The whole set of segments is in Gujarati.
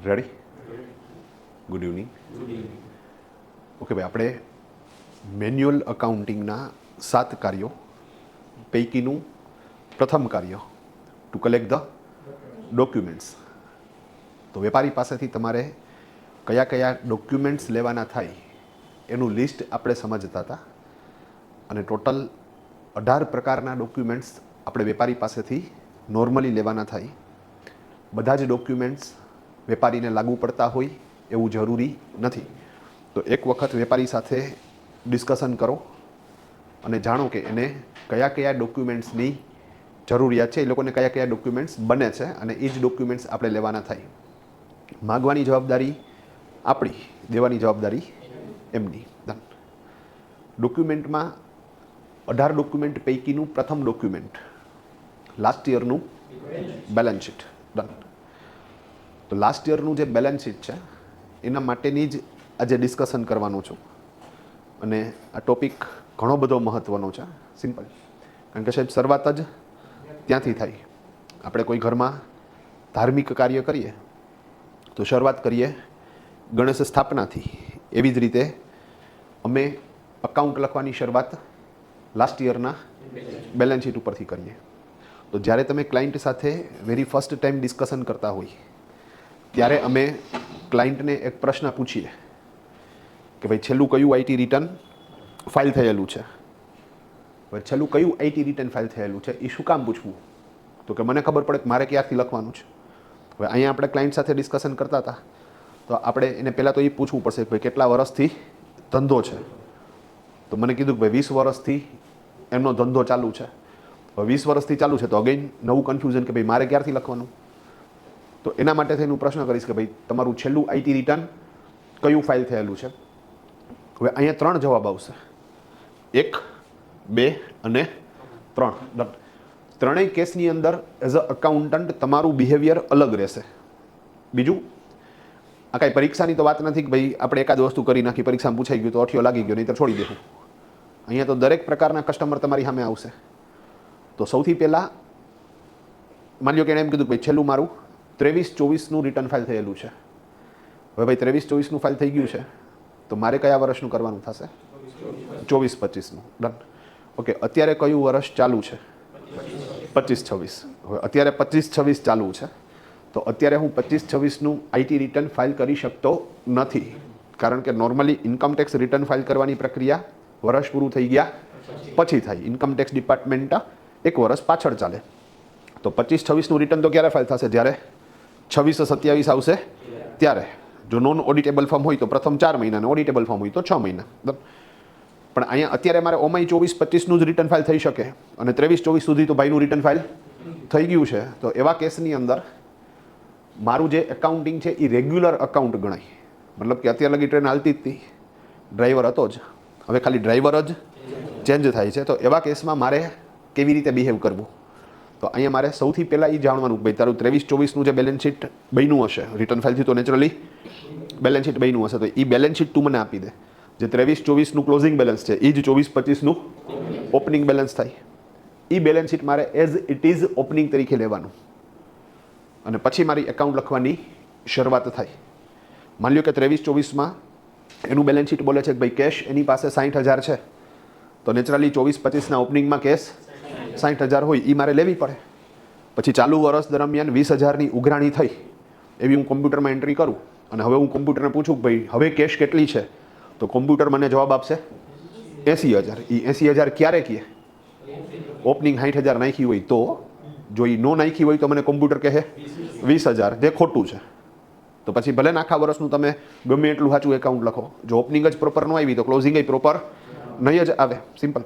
રેડી? Good evening. ઓકે ભાઈ, આપણે મેન્યુઅલ અકાઉન્ટિંગના 7 કાર્યો પૈકીનું પ્રથમ કાર્ય ટુ કલેક્ટ ધ ડોક્યુમેન્ટ્સ. તો વેપારી પાસેથી તમારે કયા કયા ડોક્યુમેન્ટ્સ લેવાના થાય એનું લિસ્ટ આપણે સમજતા હતા. અને ટોટલ 18 પ્રકારના ડોક્યુમેન્ટ્સ આપણે વેપારી પાસેથી નોર્મલી લેવાના થાય. બધા જ ડોક્યુમેન્ટ્સ વેપારીને લાગુ પડતા હોય એવું જરૂરી નથી. તો એક વખત વેપારી સાથે ડિસ્કશન કરો અને જાણો કે એને કયા કયા ડોક્યુમેન્ટ્સની જરૂરિયાત છે, એ લોકોને કયા કયા ડોક્યુમેન્ટ્સ બને છે અને એ જ ડોક્યુમેન્ટ્સ આપણે લેવાના થાય. માગવાની જવાબદારી આપણી, દેવાની જવાબદારી એમની. ડન. ડોક્યુમેન્ટમાં 18 ડોક્યુમેન્ટ પૈકીનું પ્રથમ ડોક્યુમેન્ટ લાસ્ટ યરનું બેલેન્સ શીટ. ડન. તો લાસ્ટ યરનું જે બેલેન્સ શીટ છે એના માટેની જ આજે ડિસ્કશન કરવાનું છું. અને આ ટોપિક ઘણો બધો મહત્ત્વનો છે. સિમ્પલ, કારણ કે સાહેબ શરૂઆત જ ત્યાંથી થાય. આપણે કોઈ ઘરમાં ધાર્મિક કાર્ય કરીએ તો શરૂઆત કરીએ ગણેશ સ્થાપનાથી. એવી જ રીતે અમે અકાઉન્ટ લખવાની શરૂઆત લાસ્ટ યરના બેલેન્સ શીટ ઉપરથી કરીએ. તો જ્યારે તમે ક્લાયન્ટ સાથે વેરી ફર્સ્ટ ટાઈમ ડિસ્કશન કરતા હોય ત્યારે અમે ક્લાયન્ટને એક પ્રશ્ન પૂછીએ કે ભાઈ છેલ્લું કયું આઈટી રિટર્ન ફાઇલ થયેલું છે. હવે છેલ્લું કયું આઈટી રિટર્ન ફાઇલ થયેલું છે એ શું કામ પૂછવું? તો કે મને ખબર પડે કે મારે ક્યારથી લખવાનું છે. હવે અહીંયા આપણે ક્લાયન્ટ સાથે ડિસ્કશન કરતા હતા તો આપણે એને પહેલાં તો એ પૂછવું પડશે કે ભાઈ કેટલા વર્ષથી ધંધો છે. તો મને કીધું કે ભાઈ 20 વર્ષથી એમનો ધંધો ચાલુ છે. હવે 20 વર્ષથી ચાલુ છે તો અગેન નવું કન્ફ્યુઝન કે ભાઈ મારે ક્યારથી લખવાનું. તો એના માટે થઈને હું પ્રશ્ન કરીશ કે ભાઈ તમારું છેલ્લું આઈટી રિટર્ન કયું ફાઇલ થયેલું છે. હવે અહીંયા 3 જવાબ આવશે, 1, 2 અને 3. ત્રણેય કેસની અંદર એઝ અ અકાઉન્ટન્ટ તમારું બિહેવિયર અલગ રહેશે. બીજું, આ કાંઈ પરીક્ષાની તો વાત નથી કે ભાઈ આપણે એકાદ વસ્તુ કરી નાખી, પરીક્ષામાં પૂછાઈ ગયું તો અઠિયો લાગી ગયો, નહીં તો છોડી દેવું. અહીંયા તો દરેક પ્રકારના કસ્ટમર તમારી સામે આવશે. તો સૌથી પહેલાં માની લો કે એણે એમ કીધું કે ભાઈ છેલ્લું મારું 23-24નું રિટર્ન ફાઇલ થયેલું છે. હવે ભાઈ 23-24નું ફાઇલ થઈ ગયું છે તો મારે કયા વર્ષનું કરવાનું થશે? 24-25નું. ડન. ઓકે, અત્યારે કયું વર્ષ ચાલુ છે? 25-26. હવે અત્યારે 25-26 ચાલુ છે તો અત્યારે હું 25-26નું આઈટી રિટર્ન ફાઇલ કરી શકતો નથી, કારણ કે નોર્મલી ઇન્કમટેક્સ રિટર્ન ફાઇલ કરવાની પ્રક્રિયા વર્ષ પૂરું થઈ ગયા પછી થાય. ઇન્કમટેક્સ ડિપાર્ટમેન્ટ 1 વર્ષ પાછળ ચાલે. તો 25-26નું રિટર્ન તો ક્યારે ફાઇલ થશે? જ્યારે 26-27 આવશે ત્યારે. જો નોન ઓડિટેબલ ફોર્મ હોય તો પ્રથમ 4 મહિના અને ઓડિટેબલ ફોર્મ હોય તો 6 મહિના. પણ અહીંયા અત્યારે મારે ઓમાઈ 24-25નું જ રિટર્ન ફાઇલ થઈ શકે અને 23-24 સુધી તો ભાઈનું રિટર્ન ફાઇલ થઈ ગયું છે. તો એવા કેસની અંદર મારું જે એકાઉન્ટિંગ છે એ રેગ્યુલર અકાઉન્ટ ગણાય. મતલબ કે અત્યારે લગી ટ્રેન હાલતી જ હતી, ડ્રાઈવર હતો જ, હવે ખાલી ડ્રાઈવર જ ચેન્જ થાય છે. તો એવા કેસમાં મારે કેવી રીતે બિહેવ કરવું? તો અહીંયા મારે સૌથી પહેલાં એ જાણવાનું કે ભાઈ તારું 23-24નું જે બેલેન્સ શીટ બન્યું હશે, રિટર્ન ફાઇલથી તો નેચરલી બેલેન્સ શીટ બન્યું હશે, તો એ બેલેન્સ શીટ તું મને આપી દે. જે 23-24નું ક્લોઝિંગ બેલેન્સ છે એ જ 24-25નું ઓપનિંગ બેલેન્સ થાય. એ બેલેન્સ શીટ મારે એઝ ઇટ ઇઝ ઓપનિંગ તરીકે લેવાનું અને પછી મારી એકાઉન્ટ લખવાની શરૂઆત થાય. માની લો કે 23-24માં એનું બેલેન્સ શીટ બોલે છે કે ભાઈ કેશ એની પાસે 60,000 છે તો નેચરલી 24-25ના ઓપનિંગમાં કેશ 60,000 હોય એ મારે લેવી પડે. પછી ચાલુ વર્ષ દરમિયાન 20,000ની ઉઘરાણી થઈ એવી હું કોમ્પ્યુટરમાં એન્ટ્રી કરું અને હવે હું કોમ્પ્યુટરને પૂછું કે ભાઈ હવે કેશ કેટલી છે, તો કોમ્પ્યુટર મને જવાબ આપશે 80,000. એ 80,000 ક્યારે કહે? ઓપનિંગ 60,000 નાખી હોય તો. જો એ નો નાખી હોય તો મને કોમ્પ્યુટર કહે 20,000, જે ખોટું છે. તો પછી ભલે આખા વર્ષનું તમે ગમે એટલું સાચું એકાઉન્ટ લખો, જો ઓપનિંગ જ પ્રોપર ન આવી તો ક્લોઝિંગ પ્રોપર નહીં જ આવે. સિમ્પલ.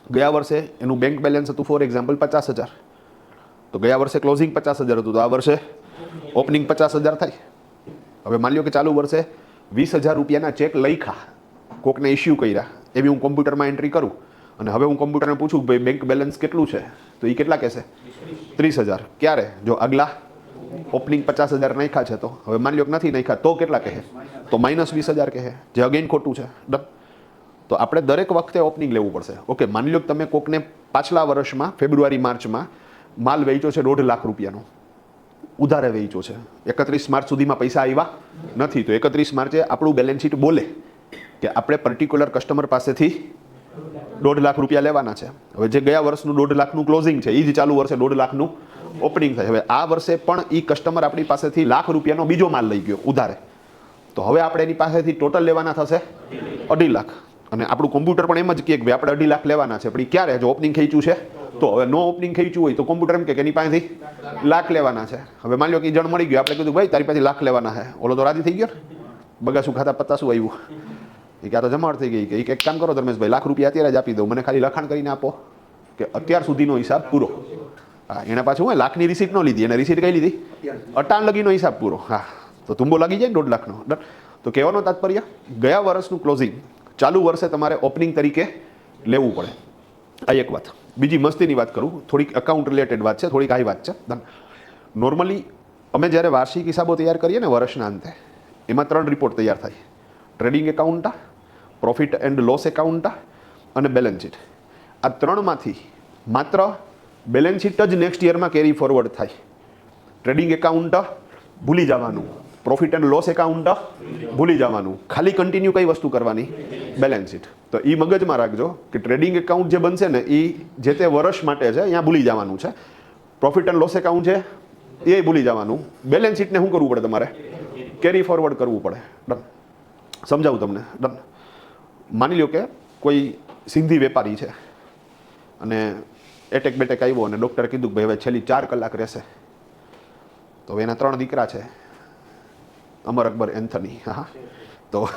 ગયા વર્ષે એનું બેંક બેલેન્સ હતું ફોર એક્ઝામ્પલ 50,000, તો ગયા વર્ષે ક્લોઝિંગ 50,000 હતું તો આ વર્ષે ઓપનિંગ 50,000 થાય. હવે માની લો કે ચાલુ વર્ષે 20,000 રૂપિયાના ચેક લખ્યા, કોકને ઇસ્યુ કર્યા, એવી હું કોમ્પ્યુટરમાં એન્ટ્રી કરું અને હવે હું કોમ્પ્યુટરને પૂછું કે ભાઈ બેંક બેલેન્સ કેટલું છે, તો એ કેટલા કહેશે? 30,000. ક્યારે? જો આગલા ઓપનિંગ 50,000 નાખ્યા છે તો. હવે માની લો કે નથી નાખ્યા તો કેટલા કહે? તો -20,000 કહે, જે અગેન ખોટું છે. ડન. તો આપણે દરેક વખતે ઓપનિંગ લેવું પડશે. ઓકે, માની લો કે તમે કોકને પાછલા વર્ષમાં ફેબ્રુઆરી-માર્ચમાં માલ વેચ્યો છે 1.5 લાખ રૂપિયાનો, ઉધારે વેચ્યો છે, 31 માર્ચ સુધીમાં પૈસા આવ્યા નથી, તો 31 માર્ચે આપણું બેલેન્સ શીટ બોલે કે આપણે પર્ટિક્યુલર કસ્ટમર પાસેથી 1.5 લાખ રૂપિયા લેવાના છે. હવે જે ગયા વર્ષનું 1.5 લાખનું ક્લોઝિંગ છે એ જ ચાલુ વર્ષે 1.5 લાખનું ઓપનિંગ થાય. હવે આ વર્ષે પણ એ કસ્ટમર આપણી પાસેથી 1 લાખ રૂપિયાનો બીજો માલ લઈ ગયો ઉધારે, તો હવે આપણે એની પાસેથી ટોટલ લેવાના થશે 2.5 લાખ. અને આપણું કોમ્પ્યુટર પણ એમ જ કહે કે ભાઈ આપણે 2.5 લાખ લેવાના છે, પણ એ ક્યારે જો ઓપનિંગ ખેંચ્યું છે તો. હવે નો ઓપનિંગ ખેંચ્યું હોય તો કોમ્પ્યુટર એમ કે એની પાસેથી 1 લાખ લેવાના છે. હવે માની લો કે જણ મળી ગયો, આપણે કીધું ભાઈ તારી પાસે 1 લાખ લેવાના છે, ઓલો તો રાજી થઈ ગયો, બગાસું ખાતા પત્તાસું આવ્યું, એ ક્યાં તો જમાવટ થઈ ગઈ કે એક કામ કરો ધર્મેશભાઈ, 1 લાખ રૂપિયા અત્યારે જ આપી દો, મને ખાલી લખાણ કરીને આપો કે અત્યાર સુધીનો હિસાબ પૂરો. હા, એના પાછું હું લાખની રિસીટ ન લીધી, એને રિસીટ કઈ લીધી, અટાણ લગીનો હિસાબ પૂરો. હા, તો તુંબો લાગી જાય ને 1.5 લાખનો. તો કહેવાનો તાત્પર્ય, ગયા વર્ષનું ક્લોઝિંગ ચાલુ વર્ષે તમારે ઓપનિંગ તરીકે લેવું પડે. આ એક વાત. બીજી મસ્તીની વાત કરું, થોડીક અકાઉન્ટ રિલેટેડ વાત છે, થોડીક આવી વાત છે. નોર્મલી અમે જ્યારે વાર્ષિક હિસાબો તૈયાર કરીએ ને વર્ષના અંતે, એમાં 3 રિપોર્ટ તૈયાર થાય: trading account, profit and loss account અને બેલેન્સ શીટ. આ 3માંથી માત્ર બેલેન્સ શીટ જ નેક્સ્ટ યરમાં કેરી ફોરવર્ડ થાય. ટ્રેડિંગ એકાઉન્ટ ભૂલી જવાનું, પ્રોફિટ એન્ડ લોસ એકાઉન્ટ ભૂલી જવાનું, ખાલી કન્ટિન્યુ કઈ વસ્તુ કરવાની, બેલેન્સ શીટ. તો એ મગજમાં રાખજો કે ટ્રેડિંગ એકાઉન્ટ જે બનશે ને એ જે તે વર્ષ માટે છે, અહીંયા ભૂલી જવાનું છે. પ્રોફિટ એન્ડ લોસ એકાઉન્ટ છે એ ભૂલી જવાનું. બેલેન્સ શીટને શું કરવું પડે, તમારે કેરી ફોરવર્ડ કરવું પડે. ડન? સમજાવું તમને. ડન? માની લો કે કોઈ સિંધી વેપારી છે અને એટેક બેટેક આવ્યો અને ડૉક્ટરે કીધું કે ભાઈ હવે છેલ્લી 4 કલાક રહેશે. તો હવે એના 3 દીકરા છે, અમર, અકબર, એન્થની. હા, તો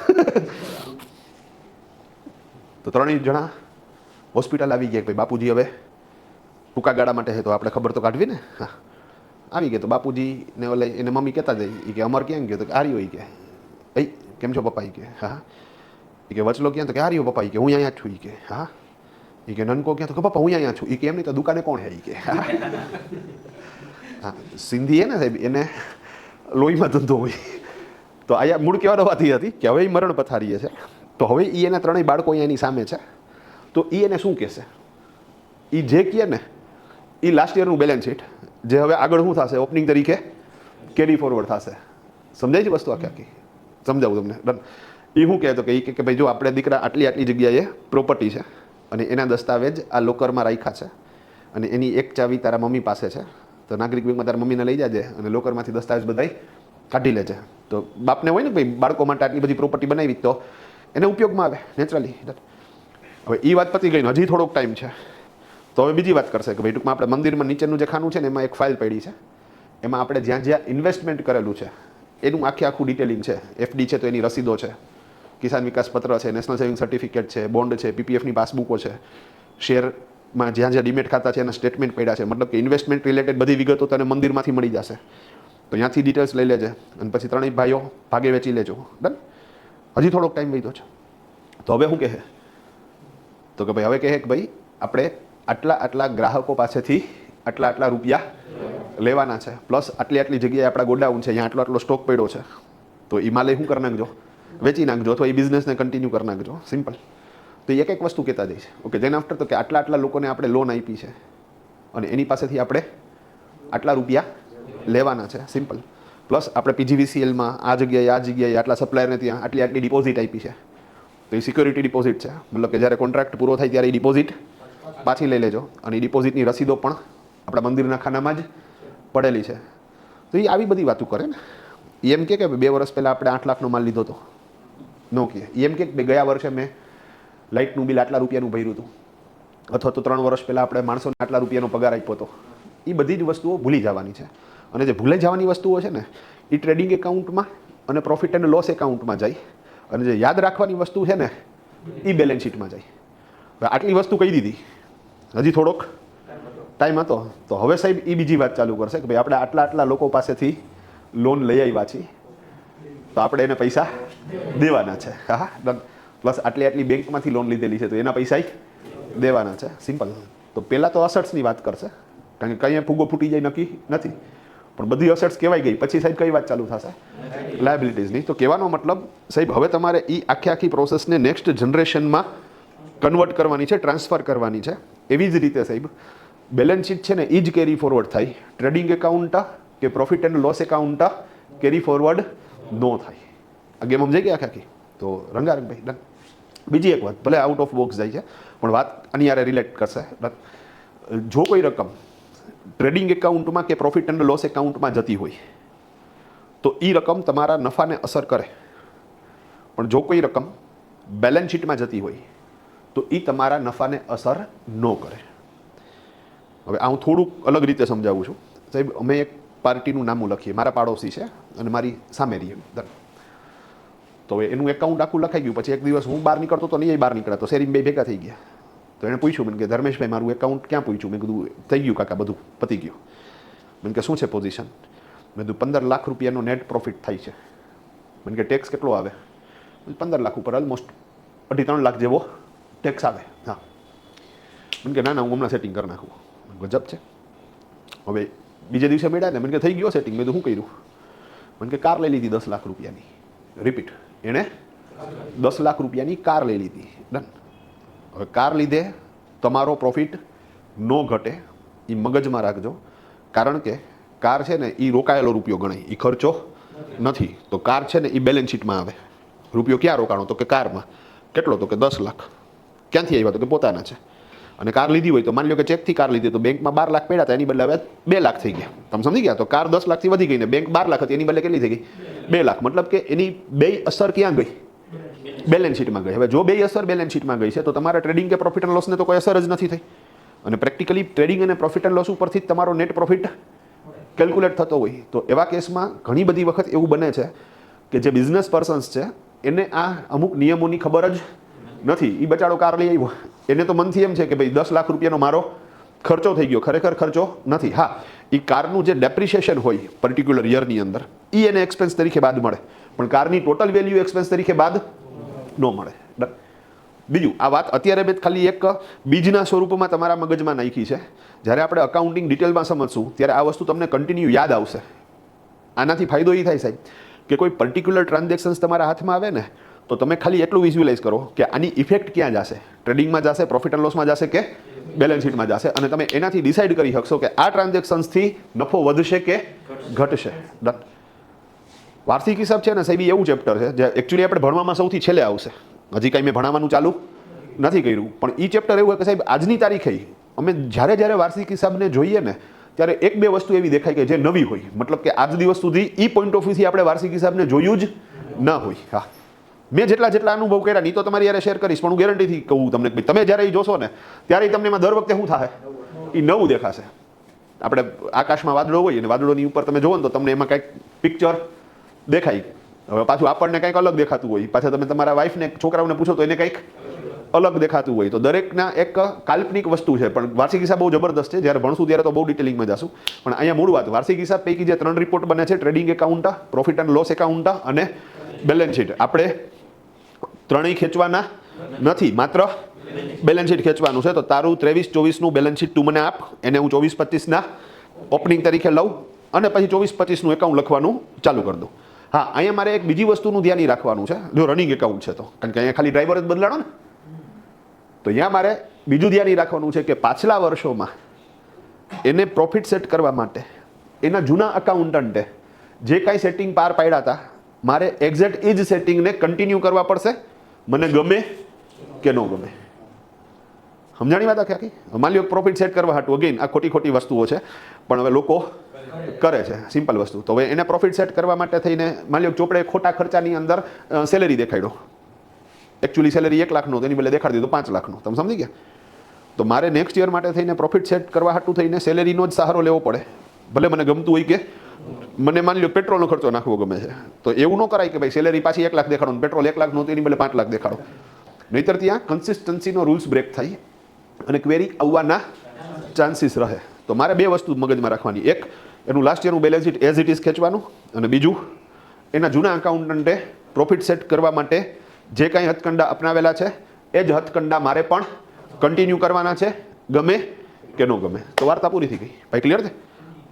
3 જણા હોસ્પિટલ આવી ગયા કે ભાઈ બાપુજી હવે ટૂંકા ગાળા માટે છે, તો આપણે ખબર તો કાઢવી ને. હા, આવી ગયા. તો બાપુજીને ઓલે એને મમ્મી કહેતા જાય કે અમર ક્યાં ગયો, તો કે આર્યો. કે ભાઈ કેમ છો પપ્પા? કે હા. એ કે વચલો ક્યાં? તો કે આર્યો પપ્પા. કે હું અહીંયા છું. કે હા. એ કે નનકો ક્યાં? તો કે પપ્પા હું અહીંયા છું. એ કે એમ નહીં તો દુકાને કોણ હે? કે હા, સિંધી હે ને સાહેબ, એને લોહીમાં ધંધો હોય. તો અહીંયા મૂળ કહેવાનો વાત એ હતી કે હવે એ મરણ પથારીએ છે, તો હવે એ એના 3 બાળકો અહીંયા એની સામે છે, તો એ એને શું કહેશે? એ જે કહે ને એ લાસ્ટ યરનું બેલેન્સ શીટ, જે હવે આગળ શું થશે, ઓપનિંગ તરીકે કેરી ફોરવર્ડ થશે. સમજાય છે વસ્તુ આખી? સમજાવું તમને. ડન? એ શું કહેતો કે એ કે ભાઈ જો આપણે દીકરા આટલી જગ્યાએ પ્રોપર્ટી છે અને એના દસ્તાવેજ આ લોકરમાં રાખ્યા છે અને એની એક ચાવી તારા મમ્મી પાસે છે, તો નાગરિક બેંકમાં તારા મમ્મીને લઈ જાજે અને લોકરમાંથી દસ્તાવેજ બધાય કાઢી લેજે. તો બાપને હોય ને ભાઈ બાળકો માટે આટલી બધી પ્રોપર્ટી બનાવી તો એને ઉપયોગમાં આવે નેચરલી. હવે એ વાત પતી ગઈ ને હજી થોડોક ટાઈમ છે, તો હવે બીજી વાત કરશે કે ભાઈ ટૂંકમાં આપણે મંદિરમાં નીચેનું જે ખાનું છે ને એમાં એક ફાઇલ પડી છે, એમાં આપણે જ્યાં જ્યાં ઇન્વેસ્ટમેન્ટ કરેલું છે એનું આખું ડિટેલિંગ છે. એફડી છે તો એની રસીદો છે, કિસાન વિકાસ પત્ર છે, નેશનલ સેવિંગ સર્ટિફિકેટ છે, બોન્ડ છે, પીપીએફની પાસબુકો છે, શેરમાં જ્યાં જ્યાં ડિમેટ ખાતા છે એના સ્ટેટમેન્ટ પડ્યા છે. મતલબ કે ઇન્વેસ્ટમેન્ટ રિલેટેડ બધી વિગતો તને મંદિરમાંથી મળી જશે, તો ત્યાંથી ડિટેલ્સ લઈ લેજે અને પછી 3 ભાઈઓ ભાગે વેચી લેજો. ડન? હજી થોડોક ટાઈમ વધ્યો છે, તો હવે શું કહે? તો કે ભાઈ હવે કહે કે ભાઈ આપણે આટલા ગ્રાહકો પાસેથી આટલા રૂપિયા લેવાના છે, પ્લસ આટલી જગ્યાએ આપણા ગોડાઉન છે, અહીંયા આટલો સ્ટોક પડ્યો છે, તો એ માલે શું કરી નાખજો, વેચી નાખજો, અથવા એ બિઝનેસને કન્ટિન્યુ કરી નાખજો. સિમ્પલ. તો એક વસ્તુ કહેતા જઈશ. ઓકે, જેના આફ્ટર તો કે આટલા લોકોને આપણે લોન આપી છે અને એની પાસેથી આપણે આટલા રૂપિયા લેવાના છે. સિમ્પલ. પ્લસ આપણે પીજીવીસીએલમાં આ જગ્યાએ આટલા સપ્લાયરને ત્યાં આટલી ડિપોઝિટ આપી છે, તો એ સિક્યોરિટી ડિપોઝિટ છે. મતલબ કે જ્યારે કોન્ટ્રાક્ટ પૂરો થાય ત્યારે એ ડિપોઝિટ પાછી લઈ લેજો અને એ ડિપોઝિટની રસીદો પણ આપણા મંદિરના ખાનામાં જ પડેલી છે. તો એ આવી બધી વાતો કરે ને. એમ કે 2 વર્ષ પહેલાં આપણે 8 લાખનો માલ લીધો હતો, નો કહે. એમ કે ગયા વર્ષે મેં લાઇટનું બિલ આટલા રૂપિયાનું ભર્યું હતું, અથવા તો 3 વર્ષ પહેલાં આપણે માણસોને આટલા રૂપિયાનો પગાર આપ્યો હતો. એ બધી જ વસ્તુઓ ભૂલી જવાની છે. અને જે ભૂલે જવાની વસ્તુઓ છે ને એ ટ્રેડિંગ એકાઉન્ટમાં અને પ્રોફિટ એન્ડ લોસ એકાઉન્ટમાં જાય, અને જે યાદ રાખવાની વસ્તુ છે ને એ બેલેન્સ શીટમાં જાય. આટલી વસ્તુ કહી દીધી, હજી થોડોક ટાઈમ હતો, તો હવે સાહેબ એ બીજી વાત ચાલુ કરશે કે ભાઈ આપણે આટલા લોકો પાસેથી લોન લઈ આવ્યા છીએ, તો આપણે એને પૈસા દેવાના છે. હા, પ્લસ આટલી બેંકમાંથી લોન લીધેલી છે તો એના પૈસા દેવાના છે. સિમ્પલ. તો પહેલાં તો અસેટ્સની વાત કરશે, કારણ કે કંઈ ફૂગો ફૂટી જાય નક્કી નથી, પણ બધી અસેટ્સ કહેવાય ગઈ પછી સાહેબ કઈ વાત ચાલુ થશે? લાયબિલિટીઝની. તો કહેવાનો મતલબ સાહેબ હવે તમારે એ આખી પ્રોસેસને નેક્સ્ટ જનરેશનમાં કન્વર્ટ કરવાની છે, ટ્રાન્સફર કરવાની છે. એવી જ રીતે સાહેબ બેલેન્સ શીટ છે ને એ જ કેરી ફોરવર્ડ થાય. ટ્રેડિંગ એકાઉન્ટ કે profit and loss account carry forward ન થાય. આ ગેમ સમજાઈ ગયા આખી? તો રંગારંગભાઈ ડન. બીજી એક વાત, ભલે આઉટ ઓફ બોક્સ જાય છે પણ વાત આની યારે રિલેટ કરશે. જો કોઈ રકમ ટ્રેડિંગ એકાઉન્ટમાં કે પ્રોફિટ એન્ડ લોસ એકાઉન્ટમાં જતી હોય તો એ રકમ તમારા નફાને અસર કરે, પણ જો કોઈ રકમ બેલેન્સ શીટમાં જતી હોય તો એ તમારા નફાને અસર ન કરે. હવે આ હું થોડુંક અલગ રીતે સમજાવું છું. સાહેબ, અમે એક પાર્ટીનું નામું લખીએ, મારા પાડોશી છે અને મારી સામે રહીએ, તો એનું એકાઉન્ટ આખું લખાઈ ગયું. પછી એક દિવસ હું બહાર નીકળતો તો નહીં, એ બહાર નીકળ્યા, તો શેરીમાં બે ભેગા થઈ ગયા. તો એણે પૂછ્યું મને કે ધર્મેશભાઈ મારું એકાઉન્ટ ક્યાં પૂછ્યું? મેં કીધું થઈ ગયું કાકા, બધું પતી ગયું. મને કે શું છે પોઝિશન? મેં કીધું 15 લાખ રૂપિયાનો નેટ પ્રોફિટ થાય છે. મને કે ટેક્સ કેટલો આવે? 15 લાખ ઉપર ઓલમોસ્ટ 2.5-3 લાખ જેવો ટેક્સ આવે. હા. મને કે ના ના, હું હમણાં સેટિંગ કરી નાખું. ગજબ છે. હવે બીજે દિવસે મળ્યા ને, મને કે થઈ ગયો સેટિંગ. મેં કીધું શું કર્યું? મને કે કાર લઈ લીધી 10 લાખ રૂપિયાની. રિપીટ, એણે 10 લાખ રૂપિયાની કાર લઈ લીધી. ડન. હવે કાર લીધે તમારો પ્રોફિટ ન ઘટે, એ મગજમાં રાખજો. કારણ કે કાર છે ને એ રોકાયેલો રૂપિયો ગણાય, એ ખર્ચો નથી. તો કાર છે ને એ બેલેન્સ શીટમાં આવે. રૂપિયો ક્યાં રોકાણો? તો કે કારમાં. કેટલો? તો કે 10 લાખ. ક્યાંથી આવ્યા? તો કે પોતાના છે. અને કાર લીધી હોય તો માની લો કે ચેકથી કાર લીધી, તો બેંકમાં 12 લાખ પડ્યા હતા, એની બદલે હવે 2 લાખ થઈ ગયા. તમે સમજી ગયા? તો કાર 10 લાખથી વધી ગઈ ને બેંક 12 લાખ હતી, એની બદલે કેટલી થઈ ગઈ? 2 લાખ. મતલબ કે એની બે અસર ક્યાં ગઈ? બેલેન્સ શીટમાં ગઈ. હવે જો બે અસર બેલેન્સ શીટમાં ગઈ છે તો તમારા ટ્રેડિંગ કે પ્રોફિટ એન્ડ લોસને તો કોઈ અસર જ નથી થઈ. અને પ્રેક્ટિકલી ટ્રેડિંગ અને પ્રોફિટ એન્ડ લોસ ઉપરથી જ તમારો નેટ પ્રોફિટ કેલ્ક્યુલેટ થતો હોય. તો એવા કેસમાં ઘણી બધી વખત એવું બને છે કે જે બિઝનેસ પર્સન્સ છે એને આ અમુક નિયમોની ખબર જ નથી. એ બચાડો કાર લઈ આવ્યો, એને તો મનથી એમ છે કે ભાઈ 10 લાખ રૂપિયાનો મારો ખર્ચો થઈ ગયો. ખરેખર ખર્ચો નથી. હા, એ કારનું જે ડેપ્રિશિએશન હોય પર્ટિક્યુલર યરની અંદર, એ એને એક્સપેન્સ તરીકે બાદ મળે, પણ કારની ટોટલ વેલ્યુ એક્સપેન્સ તરીકે બાદ ન મળે. બીજું, આ વાત અત્યારે મેં ખાલી એક બીજના સ્વરૂપમાં તમારા મગજમાં નાખી છે. જ્યારે આપણે અકાઉન્ટિંગ ડિટેલમાં સમજશું ત્યારે આ વસ્તુ તમને કન્ટિન્યુ યાદ આવશે. આનાથી ફાયદો એ થાય સાહેબ કે કોઈ પર્ટિક્યુલર ટ્રાન્ઝેક્શન્સ તમારા હાથમાં આવે ને તો તમે ખાલી એટલું વિઝ્યુઅલાઇઝ કરો કે આની ઇફેક્ટ ક્યાં જશે, ટ્રેડિંગમાં જશે, પ્રોફિટ એન્ડ લોસમાં જશે કે બેલેન્સ શીટમાં જશે, અને તમે એનાથી ડિસાઇડ કરી શકશો કે આ ટ્રાન્ઝેક્શન્સથી નફો વધશે કે ઘટશે. વાર્ષિક હિસાબ છે ને સાહેબ એવું ચેપ્ટર છે જે એકચ્યુઅલી આપણે ભણવામાં સૌથી છેલ્લે આવશે. હજી કાંઈ મેં ભણાવવાનું ચાલુ નથી કર્યું, પણ એ ચેપ્ટર એવું હોય કે સાહેબ આજની તારીખે અમે જ્યારે વાર્ષિક હિસાબને જોઈએ ને ત્યારે 1-2 વસ્તુ એવી દેખાય કે જે નવી હોય. મતલબ કે આજ દિવસ સુધી એ પોઈન્ટ ઓફ વ્યૂથી આપણે વાર્ષિક હિસાબને જોયું જ ન હોય. હા, મેં જેટલા અનુભવ કર્યા નહીં તો તમારી યારે શેર કરીશ, પણ હું ગેરંટીથી કહું તમને કે તમે જ્યારે એ જોશો ને ત્યારે તમને એમાં દર વખતે શું થાય? એ નવું દેખાશે. આપણે આકાશમાં વાદળો હોય અને વાદળોની ઉપર તમે જોવો ને તો તમને એમાં કંઈક પિક્ચર દેખાય. હવે પાછું આપણને કંઈક અલગ દેખાતું હોય, પાછા તમે તમારા વાઈફને છોકરાઓને પૂછો તો એને કંઈક અલગ દેખાતું હોય. તો દરેકના એક કાલ્પનિક વસ્તુ છે, પણ વાર્ષિક હિસાબ બહુ જબરદસ્ત છે. જ્યારે ભણશું ત્યારે તો બહુ ડિટેલિંગમાં જશું, પણ અહીંયા મૂળ વાત વાર્ષિક હિસાબ પૈકી જે 3 રિપોર્ટ બને છે, trading account, profit and loss account અને બેલેન્સ શીટ, આપણે ત્રણેય ખેંચવાના નથી, માત્ર બેલેન્સ શીટ ખેંચવાનું છે. તો તારું 23-24નું બેલેન્સ શીટ તું મને આપ, એને હું 24-25ના ઓપનિંગ તરીકે લઉં અને પછી 24-25નું એકાઉન્ટ લખવાનું ચાલુ કરી દઉં. હા, અહીંયા મારે એક બીજી વસ્તુનું ધ્યાન રાખવાનું છે. જો રનિંગ એકાઉન્ટ છે તો, કારણ કે અહીંયા ખાલી ડ્રાઈવર જ બદલાણો ને, તો અહીંયા મારે બીજું ધ્યાન રાખવાનું છે કે પાછલા વર્ષોમાં એને પ્રોફિટ સેટ કરવા માટે એના જૂના અકાઉન્ટન્ટે જે કાંઈ સેટિંગ પાર પાડ્યા હતા, મારે એક્ઝેક્ટ એ જ સેટિંગને કન્ટિન્યુ કરવા પડશે, મને ગમે કે ન ગમે. સમજાણી વાત આખી? માની લો પ્રોફિટ સેટ કરવા હાટું, અગેન આ ખોટી વસ્તુઓ છે પણ હવે લોકો કરે છે, સિમ્પલ વસ્તુ. તો હવે એને પ્રોફિટ સેટ કરવા માટે થઈને માની લો ચોપડે ખોટા ખર્ચાની અંદર સેલેરી દેખાડ્યો, એકચ્યુઅલી સેલેરી 1 લાખનો, તેની બદલે દેખાડી દીધો 5 લાખનો. તમે સમજી ગયા? તો મારે નેક્સ્ટ યર માટે થઈને પ્રોફિટ સેટ કરવા હાટું થઈને સેલેરીનો જ સહારો લેવો પડે, ભલે મને ગમતું હોય કે મને માની લો પેટ્રોલનો ખર્ચો નાખવો ગમે છે. તો એવું ન કરાય કે ભાઈ સેલેરી પાછી 1 લાખ દેખાડો, પેટ્રોલ 1 લાખનું હતું એની બદલે 5 લાખ દેખાડો. નહીંતર ત્યાં કન્સિસ્ટન્સીનો રૂલ્સ બ્રેક થાય અને ક્વેરી આવવાના ચાન્સીસ રહે. તો મારે 2 વસ્તુ મગજમાં રાખવાની, એક એનું લાસ્ટ યરનું balance sheet as it is ખેંચવાનું, અને બીજું એના જૂના અકાઉન્ટન્ટે પ્રોફિટ સેટ કરવા માટે જે કાંઈ હથકંડા અપનાવેલા છે એ જ હથકંડા મારે પણ કન્ટિન્યુ કરવાના છે, ગમે કે ન ગમે. તો વાર્તા પૂરી થઈ ગઈ ભાઈ, ક્લિયર છે?